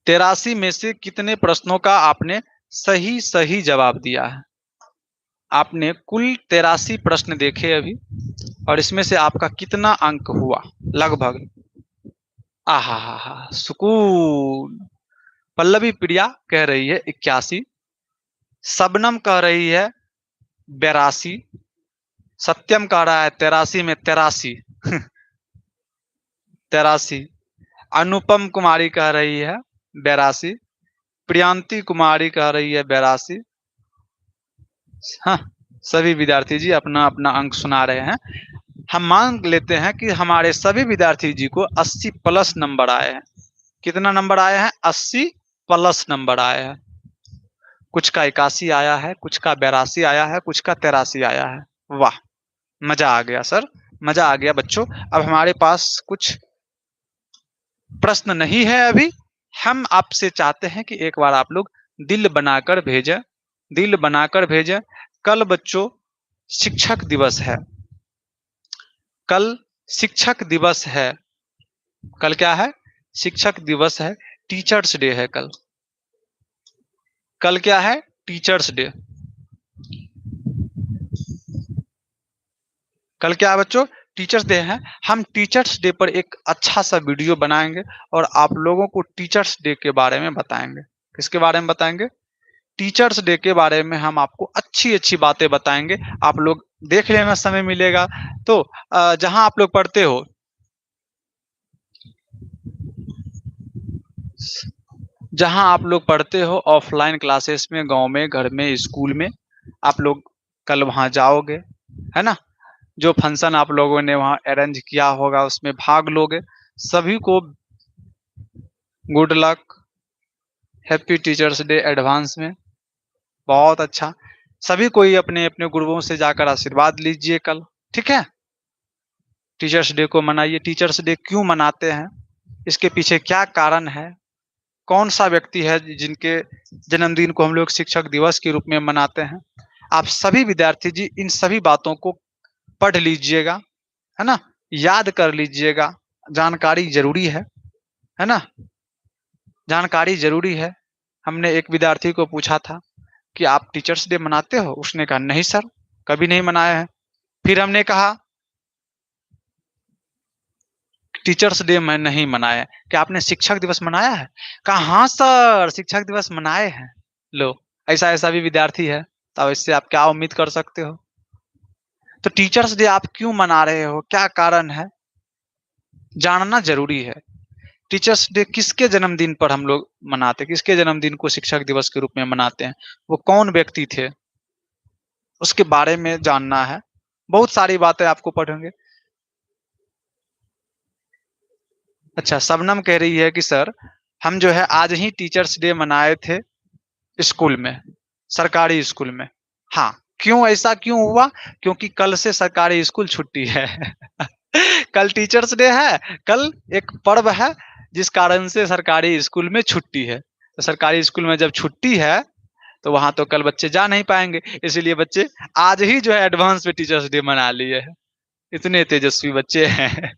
A: 83 में से कितने प्रश्नों का आपने सही सही जवाब दिया है? आपने कुल 83 प्रश्न देखे अभी, और इसमें से आपका कितना अंक हुआ लगभग? आहा हा हा, सुकून। पल्लवी प्रिया कह रही है 81, शबनम कह रही है 82, सत्यम कह रहा है 83 में 83 83, अनुपम कुमारी कह रही है 82, प्रियांति कुमारी कह रही है 82। हाँ, सभी विद्यार्थी जी अपना अपना अंक सुना रहे हैं। हम मान लेते हैं कि हमारे सभी विद्यार्थी जी को 80 प्लस नंबर आए हैं। कितना नंबर आए हैं? 80 प्लस नंबर आए हैं। कुछ का 81 आया है, कुछ का 82 आया है, कुछ का 83 आया है। वाह, मजा आ गया सर, मजा आ गया बच्चों। अब हमारे पास कुछ प्रश्न नहीं है अभी। हम आपसे चाहते हैं कि एक बार आप लोग दिल बनाकर भेजें, दिल बनाकर भेजें। कल बच्चों शिक्षक दिवस है, कल शिक्षक दिवस है। कल क्या है? शिक्षक दिवस है, टीचर्स डे है कल। कल क्या है? Teachers day. कल क्या है बच्चों? टीचर्स डे है। हम टीचर्स डे पर एक अच्छा सा वीडियो बनाएंगे और आप लोगों को टीचर्स डे के बारे में बताएंगे। किसके बारे में बताएंगे? टीचर्स डे के बारे में हम आपको अच्छी अच्छी बातें बताएंगे। आप लोग देख लेना, समय मिलेगा तो। जहां आप लोग पढ़ते हो, जहां आप लोग पढ़ते हो ऑफलाइन क्लासेस में, गांव में, घर में, स्कूल में, आप लोग कल वहां जाओगे, है ना? जो फंक्शन आप लोगों ने वहां अरेंज किया होगा उसमें भाग लोगे। सभी को good luck, happy teachers day advance में। बहुत अच्छा। सभी कोई अपने अपने गुरुओं से जाकर आशीर्वाद लीजिए कल, ठीक है? टीचर्स डे को मनाइए। टीचर्स डे क्यों मनाते हैं, इसके पीछे क्या कारण है, कौन सा व्यक्ति है जिनके जन्मदिन को हम लोग शिक्षक दिवस के रूप में मनाते हैं? आप सभी विद्यार्थी जी इन सभी बातों को पढ़ लीजिएगा, है ना? याद कर लीजिएगा। जानकारी जरूरी है ना? जानकारी जरूरी है। हमने एक विद्यार्थी को पूछा था कि आप टीचर्स डे मनाते हो? उसने कहा नहीं सर, कभी नहीं मनाया है। फिर हमने कहा टीचर्स डे मैं नहीं मनाया, क्या आपने शिक्षक दिवस मनाया है? कहा हाँ सर, शिक्षक दिवस मनाए हैं। लो, ऐसा ऐसा भी विद्यार्थी है, तो इससे आप क्या उम्मीद कर सकते हो? तो टीचर्स डे आप क्यों मना रहे हो, क्या कारण है, जानना जरूरी है। टीचर्स डे किसके जन्मदिन पर हम लोग मनाते हैं, किसके जन्मदिन को शिक्षक दिवस के रूप में मनाते हैं, वो कौन व्यक्ति थे, उसके बारे में जानना है। बहुत सारी बातें आपको पढ़ेंगे। अच्छा, शबनम कह रही है कि सर हम जो है आज ही टीचर्स डे मनाए थे स्कूल में, सरकारी स्कूल में। हाँ, क्यों, ऐसा क्यों हुआ? क्योंकि कल से सरकारी स्कूल छुट्टी है कल टीचर्स डे है, कल एक पर्व है जिस कारण से सरकारी स्कूल में छुट्टी है। तो सरकारी स्कूल में जब छुट्टी है तो वहां तो कल बच्चे जा नहीं पाएंगे, इसीलिए बच्चे आज ही जो है एडवांस में टीचर्स डे मना लिए है। इतने तेजस्वी बच्चे हैं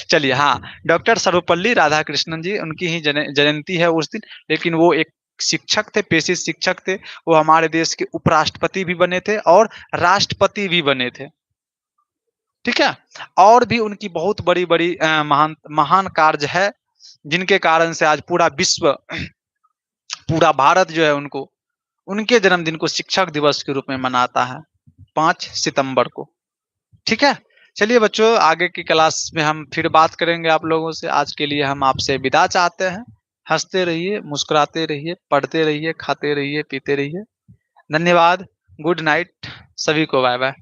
A: चलिए, हाँ, डॉक्टर सर्वपल्ली राधाकृष्णन जी, उनकी ही जयंती है उस दिन। लेकिन वो एक शिक्षक थे, पेशे शिक्षक थे। वो हमारे देश के उपराष्ट्रपति भी बने थे और राष्ट्रपति भी बने थे, ठीक है? और भी उनकी बहुत बड़ी बड़ी महान महान कार्य है। जिनके कारण से आज पूरा विश्व, पूरा भारत जो है उनको, उनके जन्मदिन को शिक्षक दिवस के रूप में मनाता है 5 सितंबर को। ठीक है, चलिए बच्चों, आगे की क्लास में हम फिर बात करेंगे आप लोगों से। आज के लिए हम आपसे विदा चाहते हैं। हंसते रहिए, मुस्कुराते रहिए, पढ़ते रहिए, खाते रहिए, पीते रहिए। धन्यवाद, गुड नाइट सभी को, बाय बाय।